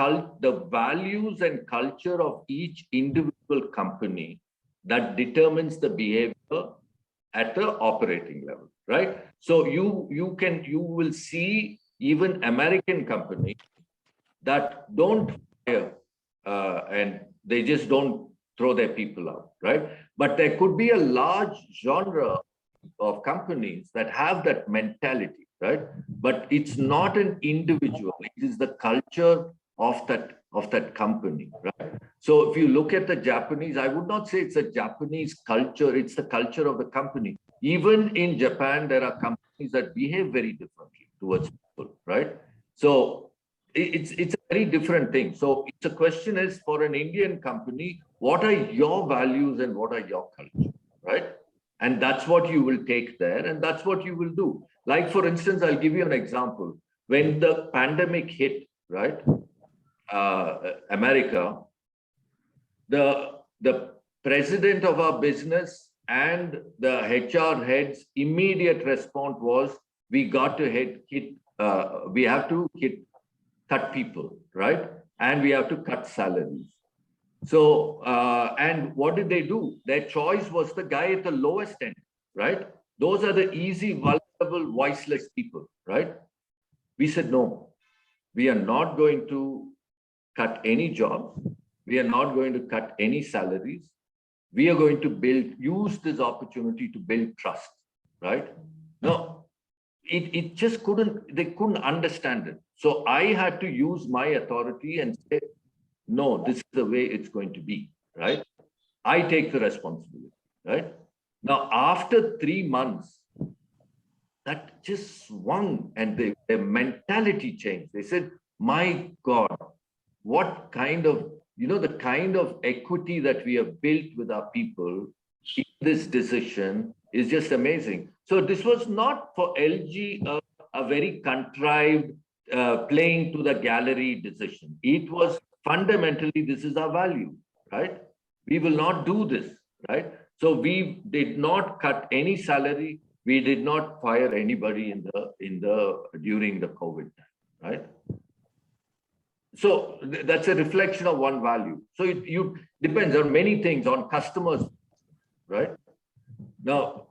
Speaker 2: values and culture of each individual company that determines the behavior at the operating level, right? So you will see even American companies that don't fire and they just don't throw their people out, right? But there could be a large genre of companies that have that mentality, right? But it's not an individual, it is the culture of that company, right? So if you look at the Japanese, I would not say it's a Japanese culture, it's the culture of the company. Even in Japan, there are companies that behave very differently towards people, right? So it's a very different thing. So the question is, for an Indian company, what are your values and what are your culture, right? And that's what you will take there, and that's what you will do. Like, for instance, I'll give you an example. When the pandemic hit, right, America, the president of our business and the HR head's immediate response was, we have to cut people, right? And we have to cut salaries. So, and what did they do? Their choice was the guy at the lowest end, right? Those are the easy, vulnerable, voiceless people, right? We said, no, we are not going to cut any jobs. We are not going to cut any salaries. We are going to use this opportunity to build trust, right? No, it just they couldn't understand it. So I had to use my authority and say, no, this is the way it's going to be, right? I take the responsibility, right? Now, after 3 months, that just swung and their mentality changed. They said, my God, what kind of, the kind of equity that we have built with our people in this decision is just amazing. So this was not for LG a very contrived playing to the gallery decision. It was fundamentally, this is our value, right? We will not do this, right? So we did not cut any salary. We did not fire anybody during the COVID time, right? So that's a reflection of one value. So it depends on many things, on customers, right? Now,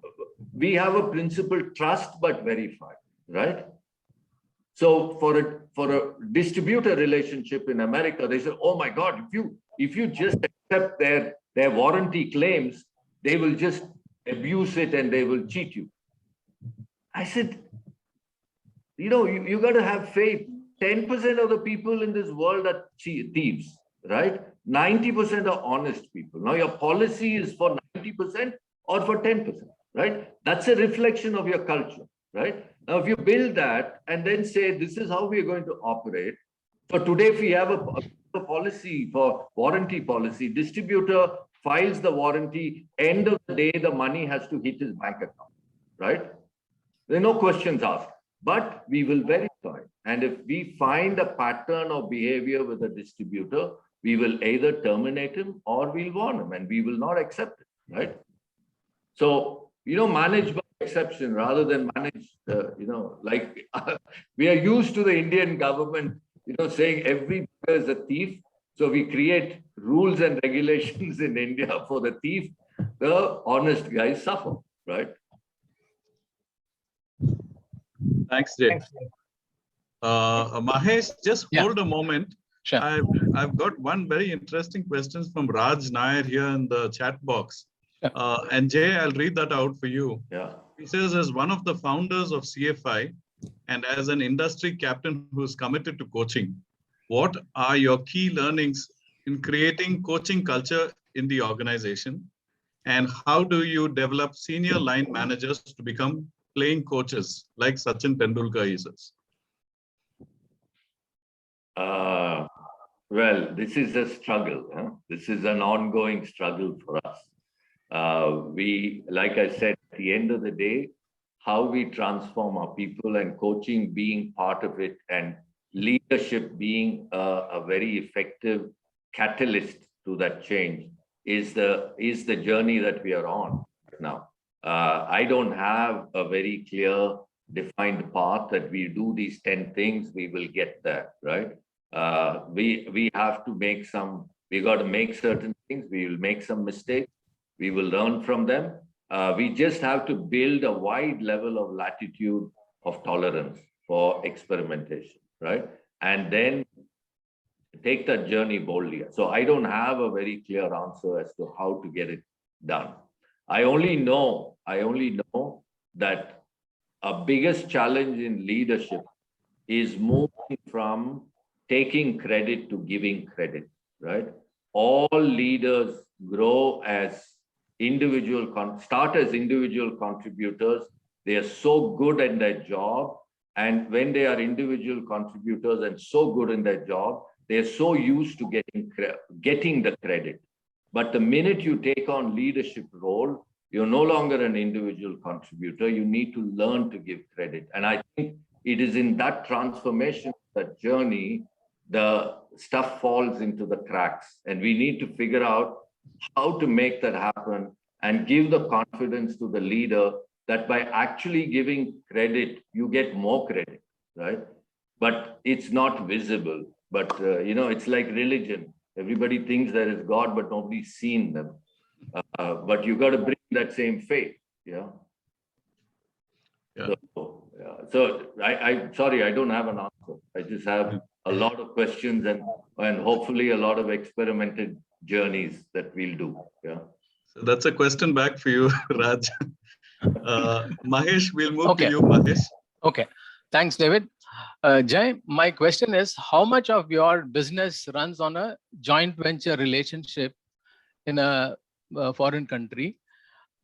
Speaker 2: we have a principle, trust but verify, right? So for a distributor relationship in America, they say, oh my God, if you just accept their warranty claims, they will just abuse it and they will cheat you. I said, you got to have faith. 10% of the people in this world are thieves, right? 90% are honest people. Now your policy is for 90% or for 10%, right? That's a reflection of your culture, right? Now, if you build that and then say, this is how we are going to operate. So today, if we have a policy for warranty policy, distributor files the warranty, end of the day, the money has to hit his bank account, right? There are no questions asked, but we will verify. And if we find a pattern of behavior with a distributor, we will either terminate him or we'll warn him, and we will not accept it, right? So, manage by exception rather than manage, like we are used to the Indian government, saying every is a thief. So we create rules and regulations in India for the thief. The honest guys suffer, right?
Speaker 1: Thanks, Jay.
Speaker 6: Thanks.
Speaker 1: Mahesh, just hold a moment.
Speaker 7: Sure.
Speaker 1: I've got one very interesting question from Raj Nair here in the chat box. And Jay, I'll read that out for you.
Speaker 2: Yeah.
Speaker 1: He says, as one of the founders of CFI and as an industry captain who's committed to coaching, what are your key learnings in creating coaching culture in the organization? And how do you develop senior line managers to become playing coaches like Sachin Tendulkar is?
Speaker 2: Well, this is a struggle. Huh? This is an ongoing struggle for us. Like I said, at the end of the day, how we transform our people and coaching being part of it and leadership being a very effective catalyst to that change is the journey that we are on right now. I don't have a very clear defined path that we do these 10 things, we will get there, right? We have to we got to make certain things, we will make some mistakes, we will learn from them. We just have to build a wide level of latitude of tolerance for experimentation, right? And then take that journey boldly. So I don't have a very clear answer as to how to get it done. I only know that our biggest challenge in leadership is moving from taking credit to giving credit, right? All leaders grow as start as individual contributors. They are so good at their job. And when they are individual contributors and so good in their job, they're so used to getting the credit. But the minute you take on leadership role, you're no longer an individual contributor. You need to learn to give credit. And I think it is in that transformation, that journey, the stuff falls into the cracks. And we need to figure out how to make that happen and give the confidence to the leader that by actually giving credit, you get more credit, right? But it's not visible. But, it's like religion. Everybody thinks there is God, but nobody's seen them. But you got to bring that same faith, yeah. So I'm sorry, I don't have an answer. I just have a lot of questions and hopefully a lot of experimented journeys that we'll do, yeah.
Speaker 1: So that's a question back for you, Raj. Mahesh, we'll move
Speaker 7: Okay.
Speaker 1: to you, Mahesh.
Speaker 7: Okay, thanks, David. Jay, my question is, how much of your business runs on a joint venture relationship in a foreign country?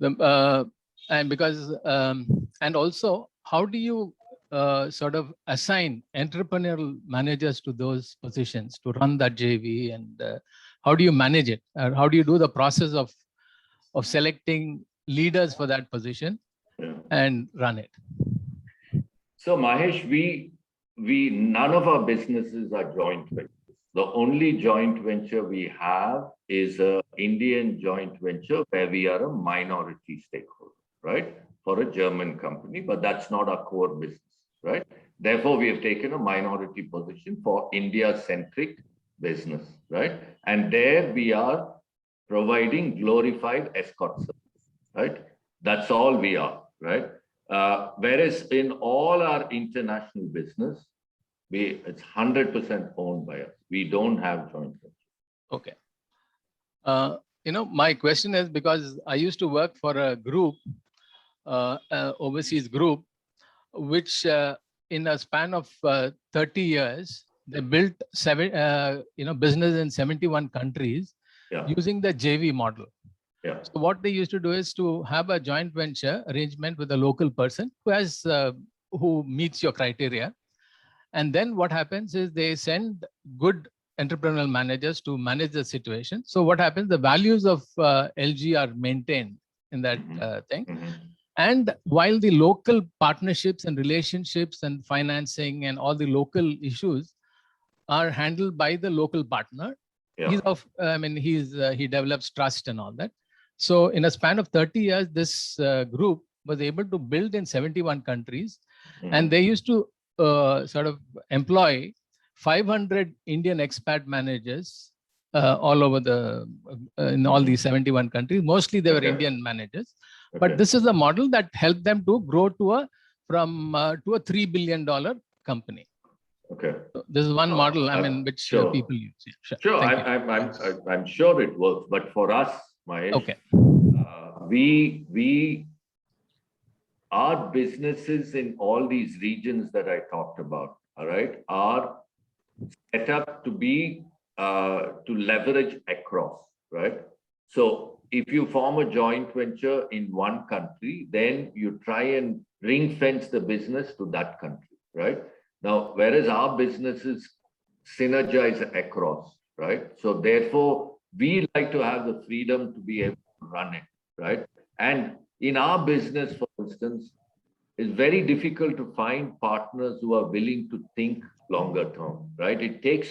Speaker 7: And because, and also, how do you sort of assign entrepreneurial managers to those positions to run that JV, and how do you manage it? How do you do the process of selecting leaders for that position and run it?
Speaker 2: So Mahesh, none of our businesses are joint ventures. The only joint venture we have is an Indian joint venture where we are a minority stakeholder, right? For a German company, but that's not our core business, right? Therefore, we have taken a minority position for India-centric business, right? And there we are providing glorified escort service, right? That's all we are. right? Whereas in all our international business, it's 100% owned by us. We don't have joint venture.
Speaker 7: Okay. My question is because I used to work for a group, overseas group, which in a span of 30 years, they built business in 71 countries using the JV model.
Speaker 2: Yeah.
Speaker 7: So what they used to do is to have a joint venture arrangement with a local person who meets your criteria. And then what happens is they send good entrepreneurial managers to manage the situation. So what happens, the values of LG are maintained in that thing. And while the local partnerships and relationships and financing and all the local issues are handled by the local partner, he develops trust and all that. So in a span of 30 years, this group was able to build in 71 countries, and they used to sort of employ 500 Indian expat managers all over in all these 71 countries. Mostly they were Indian managers. But this is a model that helped them to grow to a $3 billion company.
Speaker 2: Okay.
Speaker 7: So this is one model, which people use. Yeah,
Speaker 2: sure. I'm sure it works. But for us, Mahesh, our businesses in all these regions that I talked about, all right, are set up to be to leverage across, right? So if you form a joint venture in one country, then you try and ring fence the business to that country, right? Now, whereas our businesses synergize across, right? So therefore, we like to have the freedom to be able to run it, right? And in our business, for instance, it's very difficult to find partners who are willing to think longer term, right? It takes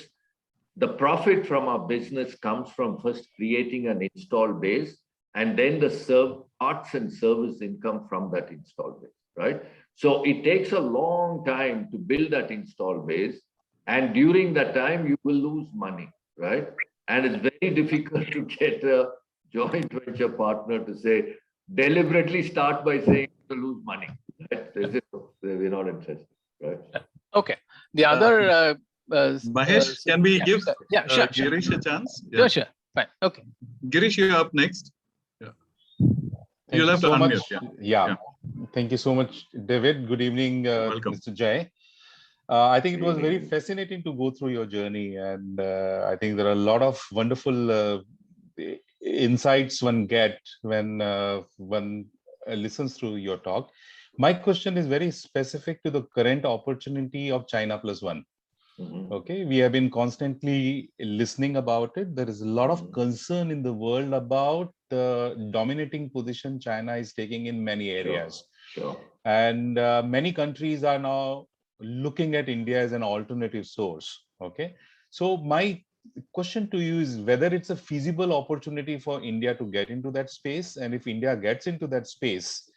Speaker 2: the profit from our business comes from first creating an install base, and then the parts and service income from that install base, right? So it takes a long time to build that install base, and during that time you will lose money, right? And it's very difficult to get a joint venture partner to say, deliberately start by saying to lose money, right? We're not interested, right?
Speaker 7: Okay. The other
Speaker 1: Mahesh, can we give
Speaker 7: sure.
Speaker 1: Girish a chance? Yeah.
Speaker 7: Sure. Fine. Okay.
Speaker 1: Girish, you're up next. Yeah.
Speaker 8: You'll
Speaker 1: have to unmute.
Speaker 8: Yeah. Thank you so much, David. Good evening, Mr. Jai. I think it was very fascinating to go through your journey, and I think there are a lot of wonderful insights one get when one listens through your talk. My question is very specific to the current opportunity of China Plus One. Okay, we have been constantly listening about it. There is a lot of concern in the world about the dominating position China is taking in many areas.
Speaker 2: Sure.
Speaker 8: And many countries are now looking at India as an alternative source. Okay, so my question to you is whether it's a feasible opportunity for India to get into that space, and if India gets into that space,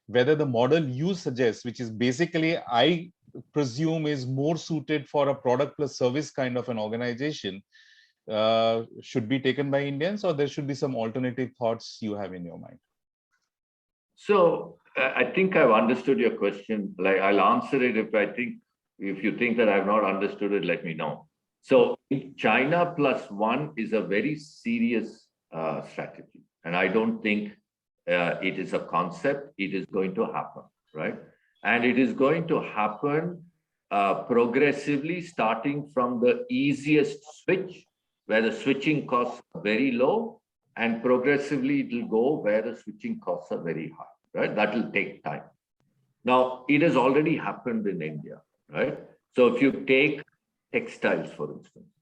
Speaker 8: whether the model you suggest, which is basically, I presume, is more suited for a product plus service kind of an organization, should be taken by Indians, or there should be some alternative thoughts you have in your mind?
Speaker 2: So I think I've understood your question. Like, I'll answer it if you think that I've not understood it, let me know. So China Plus One is a very serious strategy, and I don't think it is a concept. It is going to happen, right? And it is going to happen progressively, starting from the easiest switch, where the switching costs are very low, and progressively it will go where the switching costs are very high, right? That will take time. Now, it has already happened in India, right? So if you take textiles, for instance,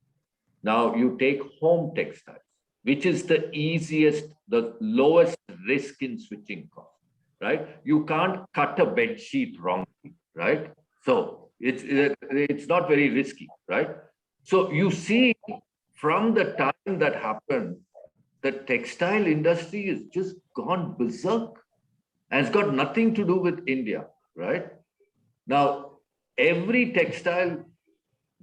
Speaker 2: now you take home textiles, which is the easiest, the lowest risk in switching costs. Right? You can't cut a bed sheet wrongly, right? So it's not very risky, right? So you see, from the time that happened, the textile industry has just gone berserk, and it's got nothing to do with India, right? Now, every textile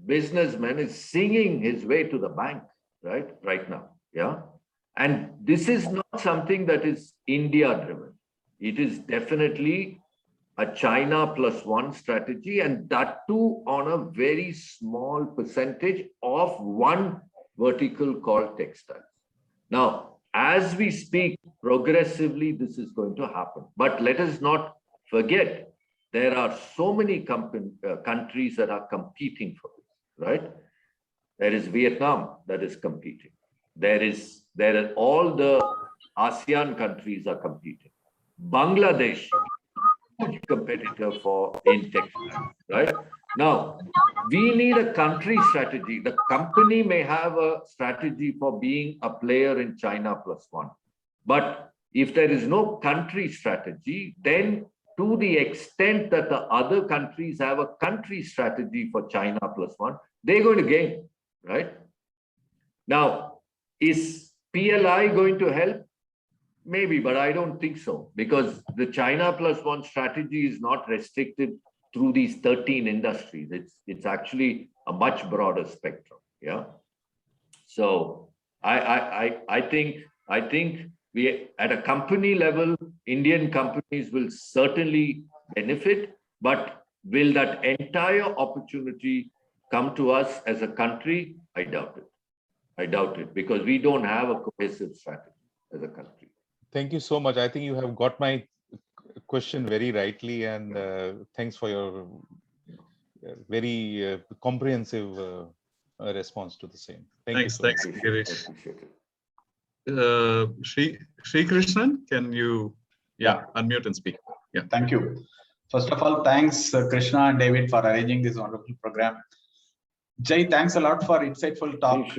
Speaker 2: businessman is singing his way to the bank, right now, yeah? And this is not something that is India driven. It is definitely a China plus one strategy, and that too on a very small percentage of one vertical called textiles. Now, as we speak, progressively, this is going to happen. But let us not forget, there are so many countries that are competing for this, right? There is Vietnam that is competing. There are all the ASEAN countries are competing. Bangladesh, huge competitor in textiles, right? Now, we need a country strategy. The company may have a strategy for being a player in China plus one. But if there is no country strategy, then to the extent that the other countries have a country strategy for China plus one, they're going to gain, right? Now, is PLI going to help? Maybe, but I don't think so, because the China plus one strategy is not restricted through these 13 industries. It's actually a much broader spectrum. Yeah. So I think we, at a company level, Indian companies will certainly benefit, but will that entire opportunity come to us as a country? I doubt it. I doubt it, because we don't have a cohesive strategy as a country.
Speaker 8: Thank you so much. I think you have got my question very rightly, and thanks for your very comprehensive response to the same.
Speaker 1: Thanks, Girish. Sri Krishnan, can you unmute and speak? Yeah.
Speaker 9: Thank you. First of all, thanks Krishna and David for arranging this wonderful program. Jai, thanks a lot for insightful talk.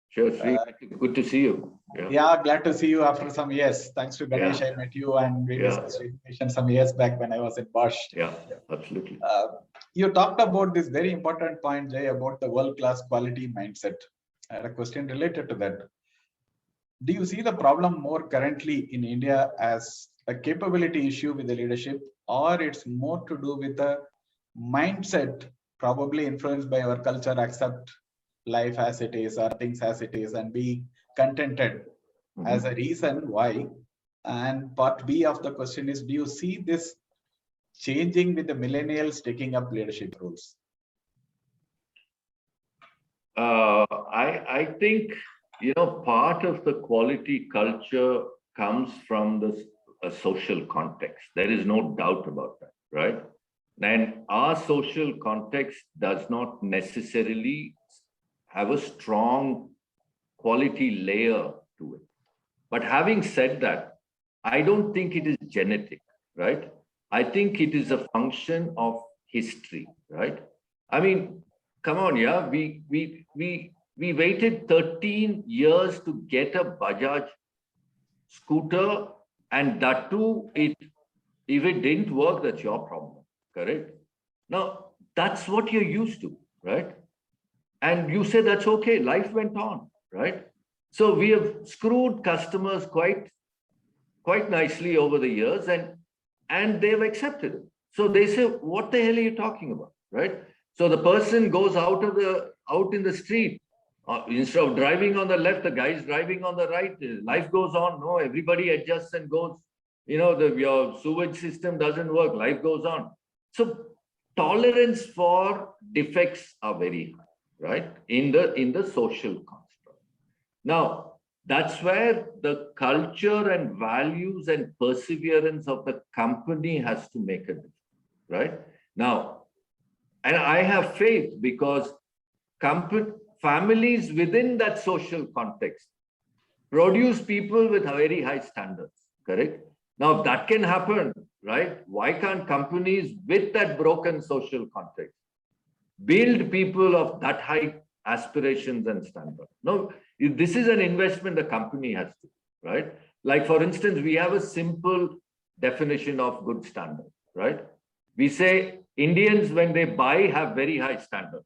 Speaker 2: Sure, Sri. Good to see you.
Speaker 9: Yeah, glad to see you after some years. Thanks to Ganesh, I met you and we discussed education some years back when I was in Bosch.
Speaker 2: Yeah, absolutely.
Speaker 9: You talked about this very important point, Jai, about the world-class quality mindset. I had a question related to that. Do you see the problem more currently in India as a capability issue with the leadership, or it's more to do with the mindset, probably influenced by our culture, accept life as it is or things as it is and be contented as a reason why? And part B of the question is, do you see this changing with the millennials taking up leadership roles?
Speaker 2: I think, part of the quality culture comes from a social context. There is no doubt about that, right? And our social context does not necessarily have a strong quality layer to it. But having said that, I don't think it is genetic, right? I think it is a function of history, right? I mean, come on, we waited 13 years to get a Bajaj scooter, and that too, if it didn't work, that's your problem, correct? Now, that's what you're used to, right? And you say that's okay, life went on, right? So we have screwed customers quite nicely over the years, and they've accepted it. So they say, what the hell are you talking about, right? So the person goes out in the street, instead of driving on the left, the guy is driving on the right. Life goes on. No, everybody adjusts and goes. Your sewage system doesn't work. Life goes on. So tolerance for defects are very high, right? In the social construct. Now, that's where the culture and values and perseverance of the company has to make a difference, right? Now, and I have faith because families within that social context produce people with very high standards, correct? Now, that can happen, right? Why can't companies with that broken social context build people of that high aspirations and standards? No, this is an investment the company has to, right? Like, for instance, we have a simple definition of good standards, right? We say Indians, when they buy, have very high standards.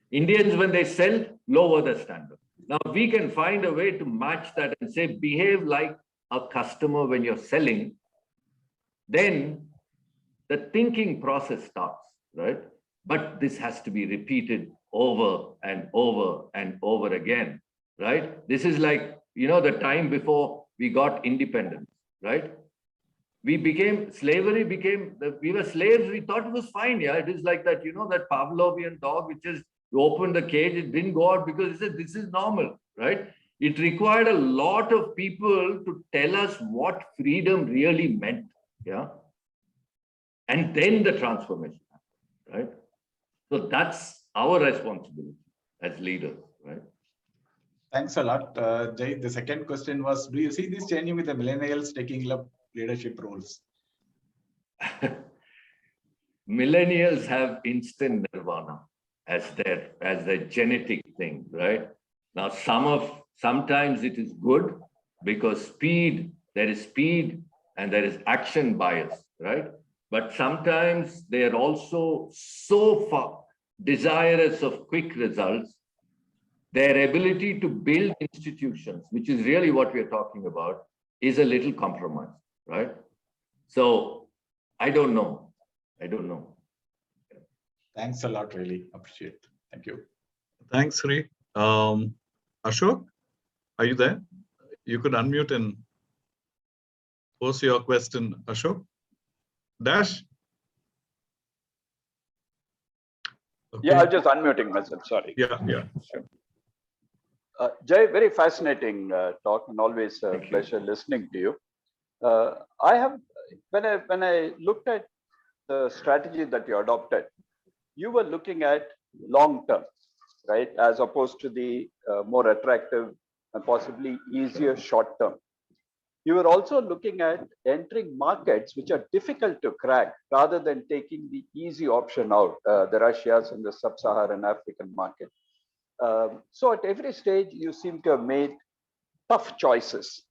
Speaker 2: Indians, when they sell, lower the standard. Now, we can find a way to match that and say, behave like a customer when you're selling. Then the thinking process starts, right? But this has to be repeated over and over and over again, right? This is like, the time before we got independence, right? slavery became, we were slaves, we thought it was fine. Yeah, it is like that, you know, that Pavlovian dog, which is, you open the cage, it didn't go out because it said, this is normal, right? It required a lot of people to tell us what freedom really meant, yeah? And then the transformation happened, right? So that's our responsibility as leaders, right?
Speaker 9: Thanks a lot, Jay. The second question was, do you see this changing with the millennials taking up leadership roles?
Speaker 2: Millennials have instant nirvana as their genetic thing, right? Now, sometimes it is good because there is speed and there is action bias, right? But sometimes they are also so far desirous of quick results, their ability to build institutions, which is really what we're talking about, is a little compromised, right? So I don't know.
Speaker 9: Thanks a lot, really appreciate it. Thank you.
Speaker 1: Thanks, Sri. Ashok, are you there? You could unmute and pose your question, Ashok. Dash? Okay.
Speaker 10: Yeah, I'm just unmuting myself, sorry.
Speaker 1: Yeah.
Speaker 10: Sure. Jay, very fascinating talk, and always a pleasure listening to you. When I looked at the strategy that you adopted, you were looking at long term, right? As opposed to the more attractive and possibly easier short term. You were also looking at entering markets which are difficult to crack rather than taking the easy option out, the Russias and the sub-Saharan African market. So at every stage, you seem to have made tough choices.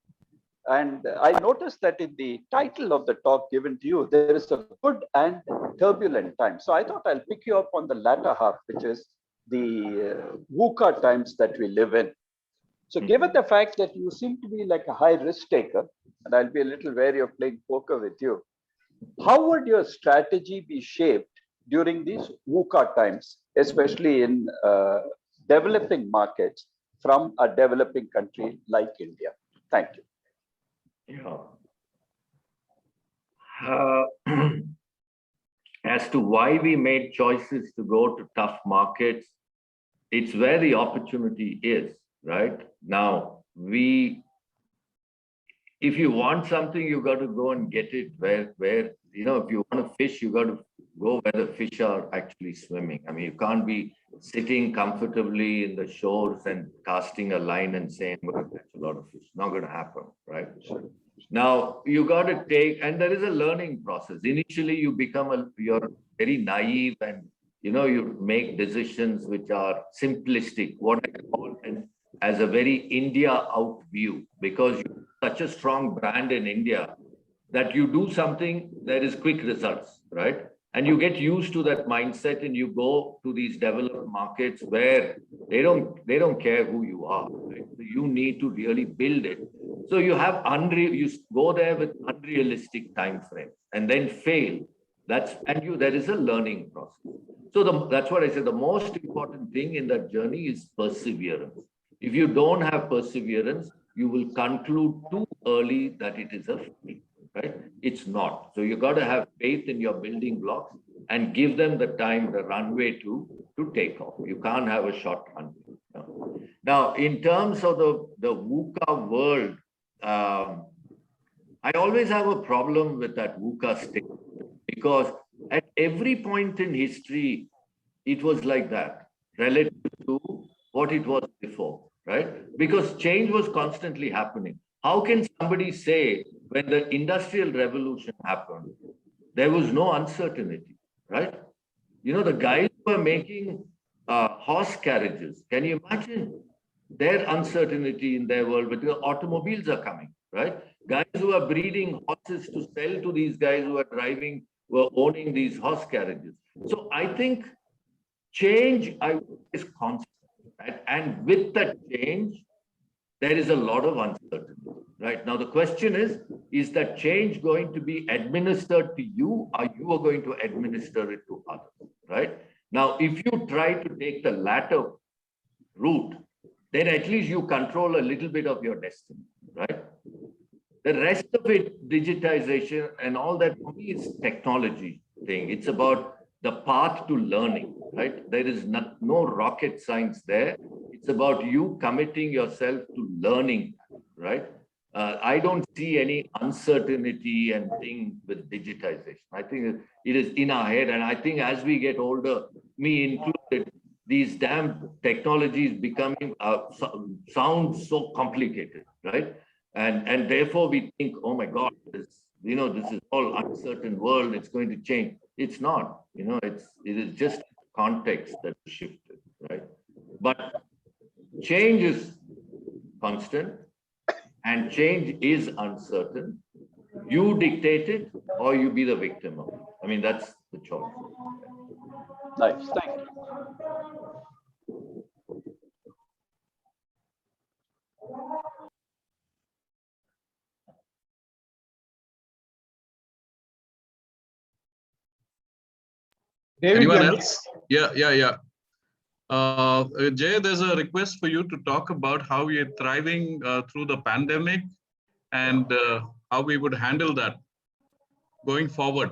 Speaker 10: And I noticed that in the title of the talk given to you, there is a good and turbulent time. So I thought I'll pick you up on the latter half, which is the VUCA times that we live in. So given the fact that you seem to be like a high risk taker, and I'll be a little wary of playing poker with you, how would your strategy be shaped during these VUCA times, especially in developing markets from a developing country like India? Thank you.
Speaker 2: Yeah. As to why we made choices to go to tough markets, it's where the opportunity is, right? Now, if you want something, you got to go and get it where you know, if you want to fish, you got to go where the fish are actually swimming. I mean, you can't be sitting comfortably in the shores and casting a line and saying, we're going to catch a lot of fish. Not going to happen, right? Now, you got to take, and there is a learning process. Initially, you're very naive, and you know, you make decisions which are simplistic, what I call as a very India out view, because you're such a strong brand in India that you do something, there is quick results, right? And you get used to that mindset, and you go to these developed markets where they don't care who you are, right? So you need to really build it. So you go there with unrealistic time frames and then fail. There is a learning process. So that's what I said. The most important thing in that journey is perseverance. If you don't have perseverance, you will conclude too early that it is a fail, right? It's not. So you got to have faith in your building blocks and give them the time, the runway to take off. You can't have a short runway. Now, in terms of the VUCA world, I always have a problem with that VUCA statement, because at every point in history, it was like that relative to what it was before, right? Because change was constantly happening. How can somebody say when the Industrial Revolution happened, there was no uncertainty, right? You know, the guys who were making horse carriages, can you imagine their uncertainty in their world? But the automobiles are coming, right? Guys who are breeding horses to sell to these guys who are owning these horse carriages. So I think change is constant, right? And with that change, there is a lot of uncertainty, right? Now, the question is that change going to be administered to you, or you are going to administer it to others, right? Now, if you try to take the latter route, then at least you control a little bit of your destiny, right? The rest of it, digitization and all that, for me, is technology thing. It's about the path to learning, right? There is no rocket science there. It's about you committing yourself to learning, right? I don't see any uncertainty and thing with digitization. I think it is in our head. And I think as we get older, me included, these damn technologies becoming sound so complicated, right? And therefore we think, oh my God, this is all uncertain world. It's going to change. It's not. It is just context that shifted, right? But change is constant. And change is uncertain. You dictate it or you be the victim of it. I mean, that's the choice.
Speaker 10: Nice, thank you.
Speaker 3: David,
Speaker 1: Anyone
Speaker 3: you're
Speaker 1: else? Yeah. Jay, there's a request for you to talk about how we are thriving through the pandemic and how we would handle that going forward.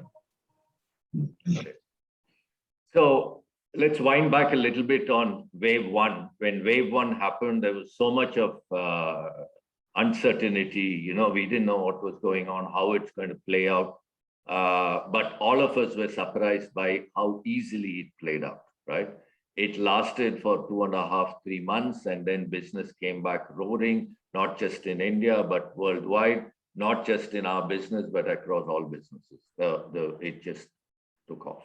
Speaker 2: So let's wind back a little bit on wave one. When wave one happened, there was so much of uncertainty. We didn't know what was going on, how it's going to play out. But all of us were surprised by how easily it played out, right? It lasted for 2.5, 3 months, and then business came back roaring, not just in India, but worldwide, not just in our business, but across all businesses. It just took off.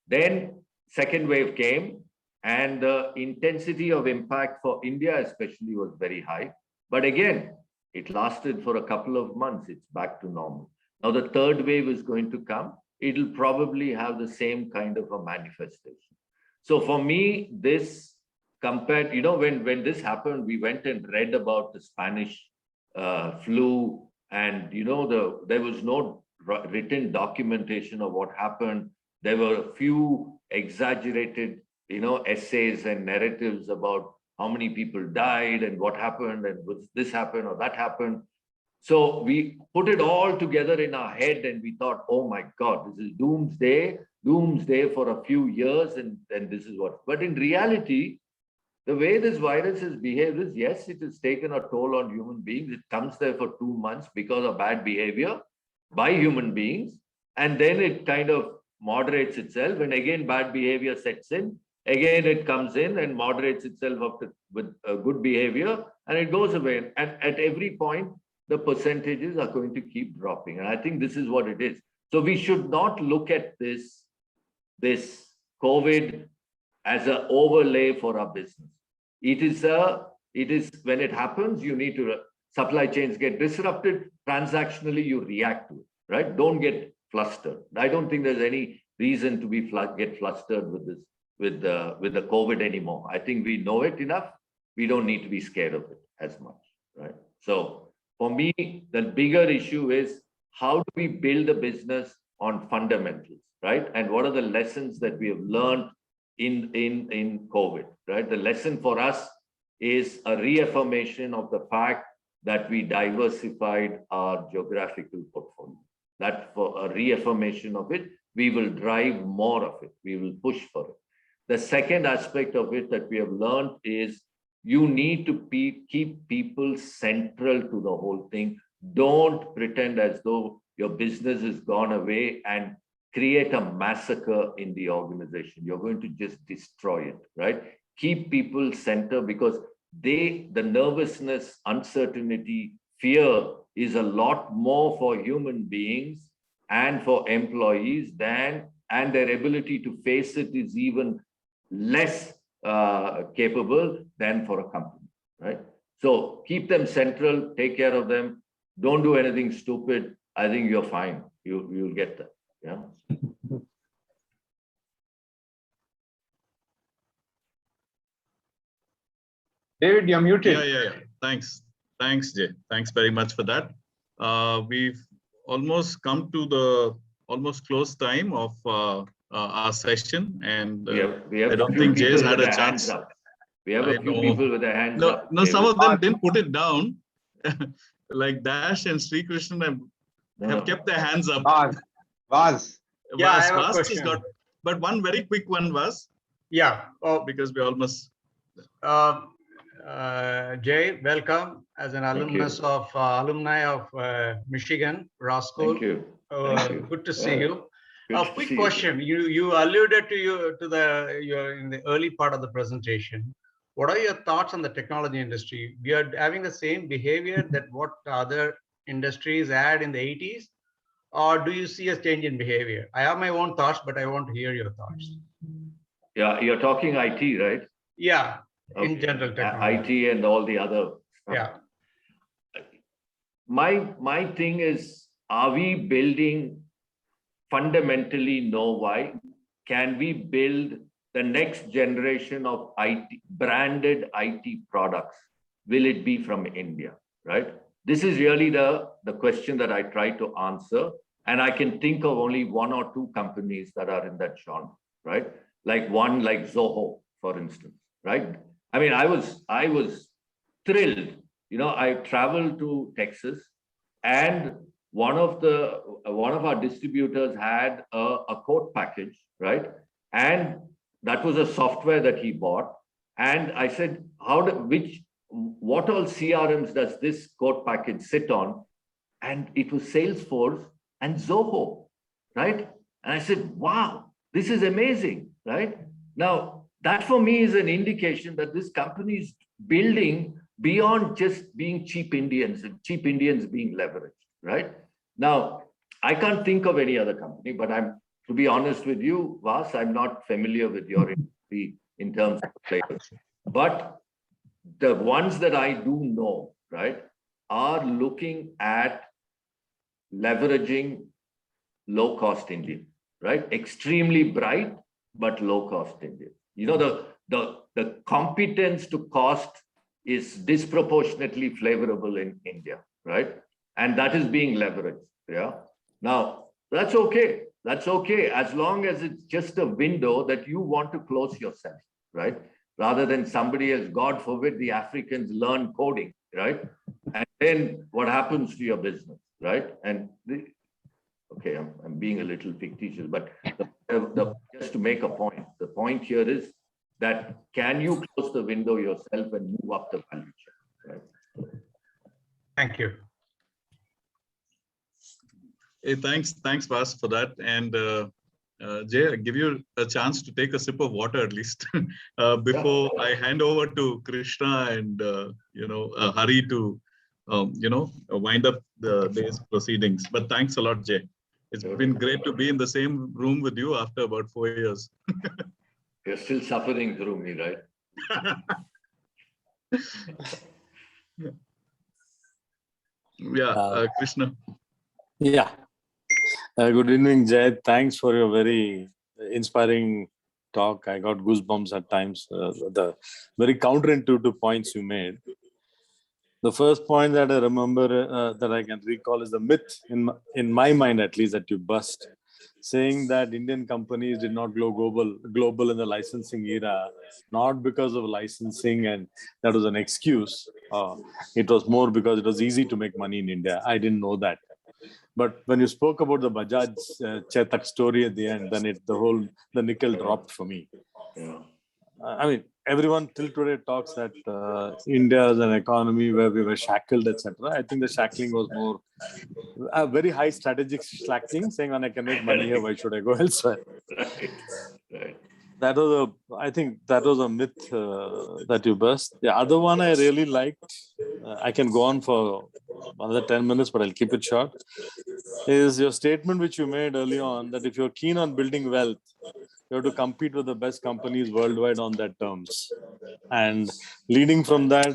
Speaker 2: Then second wave came, and the intensity of impact for India especially was very high. But again, it lasted for a couple of months. It's back to normal. Now the third wave is going to come. It'll probably have the same kind of a manifestation. So for me, this compared, when this happened, we went and read about the Spanish flu, and there was no written documentation of what happened. There were a few exaggerated, essays and narratives about how many people died and what happened and was this happened or that happened. So we put it all together in our head and we thought, oh my God, this is doomsday for a few years, and this is what. But in reality, the way this virus has behaved is, yes, it has taken a toll on human beings. It comes there for 2 months because of bad behavior by human beings, and then it kind of moderates itself, and again bad behavior sets in. Again, it comes in and moderates itself up with good behavior, and it goes away. And at every point, the percentages are going to keep dropping. And I think this is what it is. So we should not look at this COVID as an overlay for our business. It is when it happens, you need to, supply chains get disrupted, transactionally you react to it, right? Don't get flustered. I don't think there's any reason to get flustered with this, with the COVID anymore. I think we know it enough. We don't need to be scared of it as much, right? So for me, the bigger issue is how do we build a business on fundamentals, right? And what are the lessons that we have learned in COVID, right? The lesson for us is a reaffirmation of the fact that we diversified our geographical portfolio. That for a reaffirmation of it, we will drive more of it. We will push for it. The second aspect of it that we have learned is you need to keep people central to the whole thing. Don't pretend as though your business has gone away and create a massacre in the organization. You're going to just destroy it, right? Keep people center, because the nervousness, uncertainty, fear is a lot more for human beings and for employees and their ability to face it is even less capable than for a company, right? So keep them central, take care of them. Don't do anything stupid. I think you're fine. You'll get that. Yeah.
Speaker 3: David, you're muted.
Speaker 1: Yeah. Thanks, Jay. Thanks very much for that. We've almost come to the almost close time of our session, and
Speaker 2: we have
Speaker 1: I don't think Jay's had a chance.
Speaker 2: We have a few people with their hands up.
Speaker 1: No, some of them didn't put it down. like Dash and Sri Krishna have kept their hands up.
Speaker 3: Vaz.
Speaker 11: Yeah, I have a
Speaker 1: Vas has
Speaker 11: question.
Speaker 1: got, but one very quick one was
Speaker 11: Yeah. Oh,
Speaker 1: because we almost.
Speaker 11: Jay, welcome as an alumnus of alumni of Michigan Raw School.
Speaker 2: Thank you. Thank you.
Speaker 11: Good to see you. A
Speaker 2: Good to
Speaker 11: quick
Speaker 2: see
Speaker 11: question. You alluded to your in the early part of the presentation. What are your thoughts on the technology industry? We are having the same behavior that what other industries had in the 80s, or do you see a change in behavior? I have my own thoughts, but I want to hear your thoughts.
Speaker 2: Yeah, you're talking IT, right?
Speaker 11: Yeah, in
Speaker 2: Okay.
Speaker 11: general technology.
Speaker 2: IT and all the other stuff.
Speaker 11: Yeah.
Speaker 2: My thing is, are we building fundamentally know why? Can we build the next generation of IT, branded IT products? Will it be from India, right? This is really the question that I try to answer. And I can think of only one or two companies that are in that genre, right? Like one like Zoho, for instance, right? I mean, I was thrilled. You know, I traveled to Texas, and one of our distributors had a quote package, right? And that was a software that he bought. And I said, what all CRMs does this quote package sit on? And it was Salesforce and Zoho, right? And I said, wow, this is amazing, right? Now, that for me is an indication that this company is building beyond just being cheap Indians and cheap Indians being leveraged, right? Now, I can't think of any other company, but to be honest with you, Vas, I'm not familiar with your industry in terms of players. But the ones that I do know, right, are looking at leveraging low-cost India, right? Extremely bright, but low-cost India. You know, the competence to cost is disproportionately favorable in India, right? And that is being leveraged, yeah? Now, that's okay. That's okay, as long as it's just a window that you want to close yourself, right? Rather than somebody else, God forbid, the Africans learn coding, right? And then what happens to your business, right? And okay, I'm being a little fictitious, but just to make a point, the point here is that can you close the window yourself and move up the value chain, right?
Speaker 11: Thank you.
Speaker 1: Hey, thanks, Vas, for that. And Jay, I give you a chance to take a sip of water at least before I hand over to Krishna and Hari to wind up the day's proceedings. But thanks a lot, Jay. It's been great to be in the same room with you after about 4 years.
Speaker 2: You're still suffering through me, right?
Speaker 1: Yeah, Krishna.
Speaker 12: Yeah. Good evening, Jay. Thanks for your very inspiring talk. I got goosebumps at times. The very counterintuitive points you made. The first point that I remember that I can recall is the myth in my mind, at least, that you bust, saying that Indian companies did not go global in the licensing era, not because of licensing and that was an excuse. It was more because it was easy to make money in India. I didn't know that. But when you spoke about the Bajaj Chetak story at the end, then the nickel dropped for me.
Speaker 2: Yeah.
Speaker 12: I mean, everyone till today talks that India is an economy where we were shackled, etc. I think the shackling was more a very high strategic shackling, saying, when I can make money here, why should I go elsewhere?
Speaker 2: Right.
Speaker 12: I think that was a myth that you burst. The other one I really liked, I can go on for another 10 minutes, but I'll keep it short, is your statement which you made early on that if you're keen on building wealth, you have to compete with the best companies worldwide on their terms. And leading from that,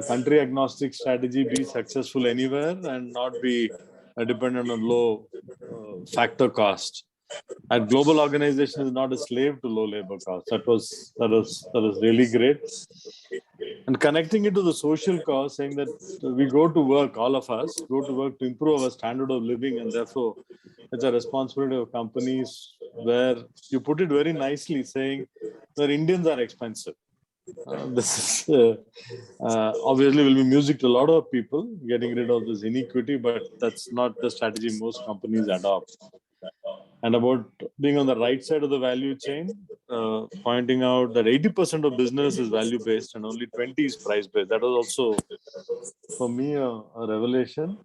Speaker 12: country agnostic strategy, be successful anywhere and not be dependent on low factor cost. A global organization is not a slave to low labor costs. That was really great. And connecting it to the social cause, saying that we go to work, all of us go to work to improve our standard of living, and therefore it's a responsibility of companies where you put it very nicely, saying that Indians are expensive. This is obviously will be music to a lot of people, getting rid of this inequity, but that's not the strategy most companies adopt. And about being on the right side of the value chain, pointing out that 80% of business is value based and only 20 is price based. That was also for me a revelation.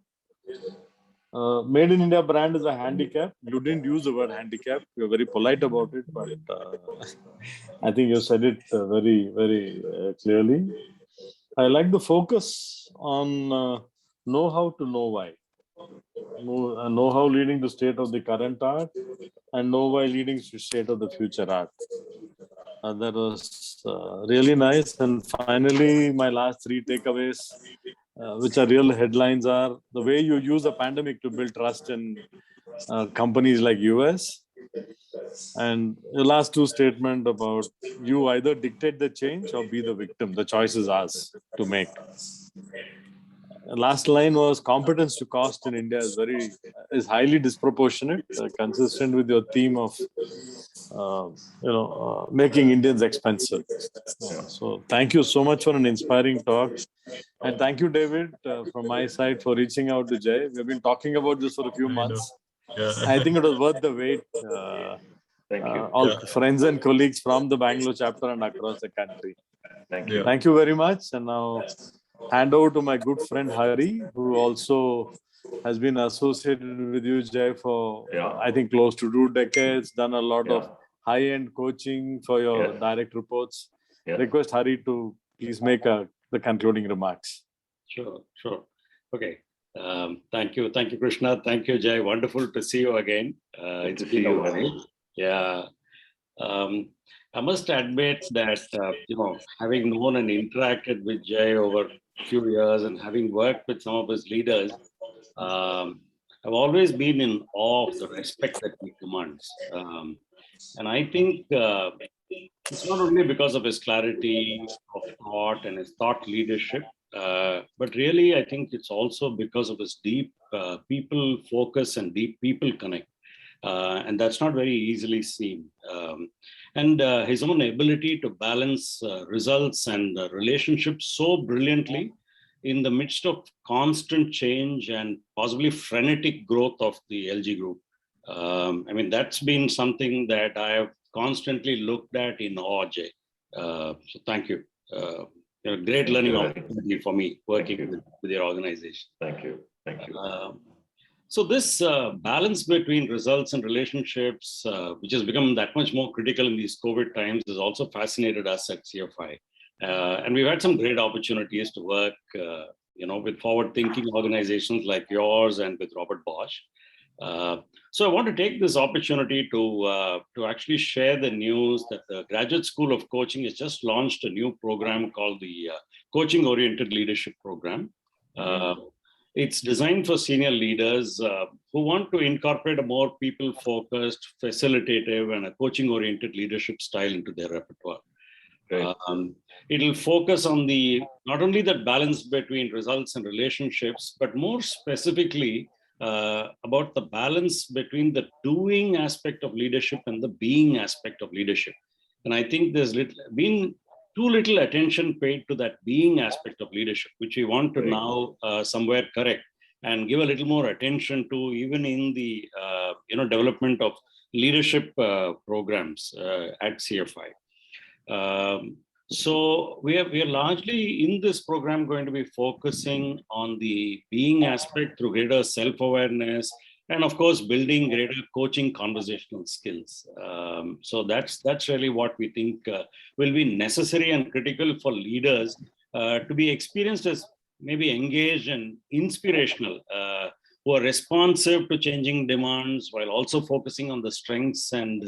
Speaker 12: Made in India brand is a handicap. You didn't use the word handicap. You're very polite about it, but I think you said it very, very clearly. I like the focus on know how to know why. Know how leading to state of the current art and know why leading to state of the future art. That was really nice. And finally, my last three takeaways, which are real headlines, are the way you use the pandemic to build trust in companies like US. And the last two statements about you either dictate the change or be the victim. The choice is ours to make. Last line was competence to cost in India is highly disproportionate, consistent with your theme of making Indians expensive. So thank you so much for an inspiring talk, and thank you, David, from my side for reaching out to Jai. We've been talking about this for a few months. I think it was worth the wait.
Speaker 2: Thank you.
Speaker 12: All friends and colleagues from the Bangalore chapter and across the country.
Speaker 2: Thank you.
Speaker 12: Thank you very much. And now hand over to my good friend Hari, who also has been associated with you, Jai, for I think close to 2 decades, done a lot of high-end coaching for your direct reports. Request Hari to please make the concluding remarks.
Speaker 13: Sure. Okay. Thank you, Krishna. Thank you, Jai. Wonderful to see you again.
Speaker 2: It's been a while.
Speaker 13: Yeah. I must admit that, having known and interacted with Jai over a few years and having worked with some of his leaders, I've always been in awe of the respect that he commands. And I think it's not only because of his clarity of thought and his thought leadership, but really, I think it's also because of his deep people focus and deep people connect. And that's not very easily seen. And his own ability to balance results and relationships so brilliantly in the midst of constant change and possibly frenetic growth of the LG group. That's been something that I have constantly looked at in awe, Jai. So thank you. Great learning opportunity for me working with your organization.
Speaker 2: Thank you.
Speaker 13: So this balance between results and relationships, which has become that much more critical in these COVID times, has also fascinated us at CFI. And we've had some great opportunities to work, with forward-thinking organizations like yours and with Robert Bosch. So I want to take this opportunity to actually share the news that the Graduate School of Coaching has just launched a new program called the Coaching-Oriented Leadership Program. It's designed for senior leaders who want to incorporate a more people-focused, facilitative, and a coaching-oriented leadership style into their repertoire. It'll focus on not only the balance between results and relationships, but more specifically about the balance between the doing aspect of leadership and the being aspect of leadership. And I think there's been too little attention paid to that being aspect of leadership, which we want to now somewhere correct and give a little more attention to, even in the development of leadership programs at CFI. So we are largely in this program going to be focusing on the being aspect through greater self-awareness and, of course, building greater coaching conversational skills. So that's really what we think will be necessary and critical for leaders to be experienced as maybe engaged and inspirational, who are responsive to changing demands while also focusing on the strengths and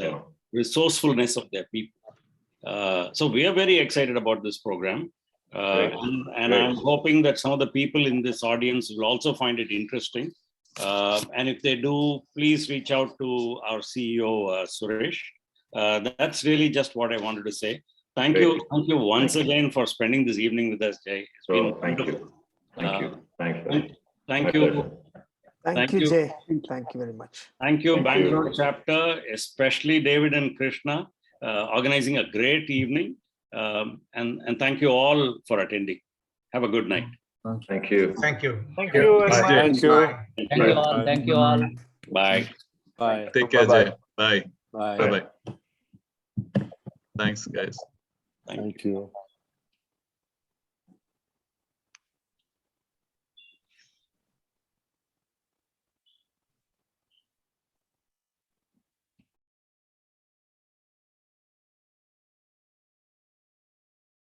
Speaker 13: resourcefulness of their people. So we are very excited about this program. And I'm hoping that some of the people in this audience will also find it interesting. And if they do, please reach out to our CEO, Suresh. That's really just what I wanted to say. Thank you once again for spending this evening with us, Jai. It's been wonderful.
Speaker 2: Thank you.
Speaker 13: Thank you.
Speaker 4: Thank you, Jai. Thank you very much.
Speaker 13: Thank you, Bangalore chapter, especially David and Krishna, organizing a great evening. And thank you all for attending. Have a good night.
Speaker 2: Thank you.
Speaker 11: Thank you.
Speaker 6: Thank you very much.
Speaker 12: Thank you.
Speaker 13: Thank
Speaker 14: Thank you all. Thank you all.
Speaker 13: Bye.
Speaker 12: Bye.
Speaker 1: Take care,
Speaker 2: Bye-bye.
Speaker 1: Jay. Bye.
Speaker 12: Bye.
Speaker 1: Bye-bye. Thanks, guys.
Speaker 12: Thank you.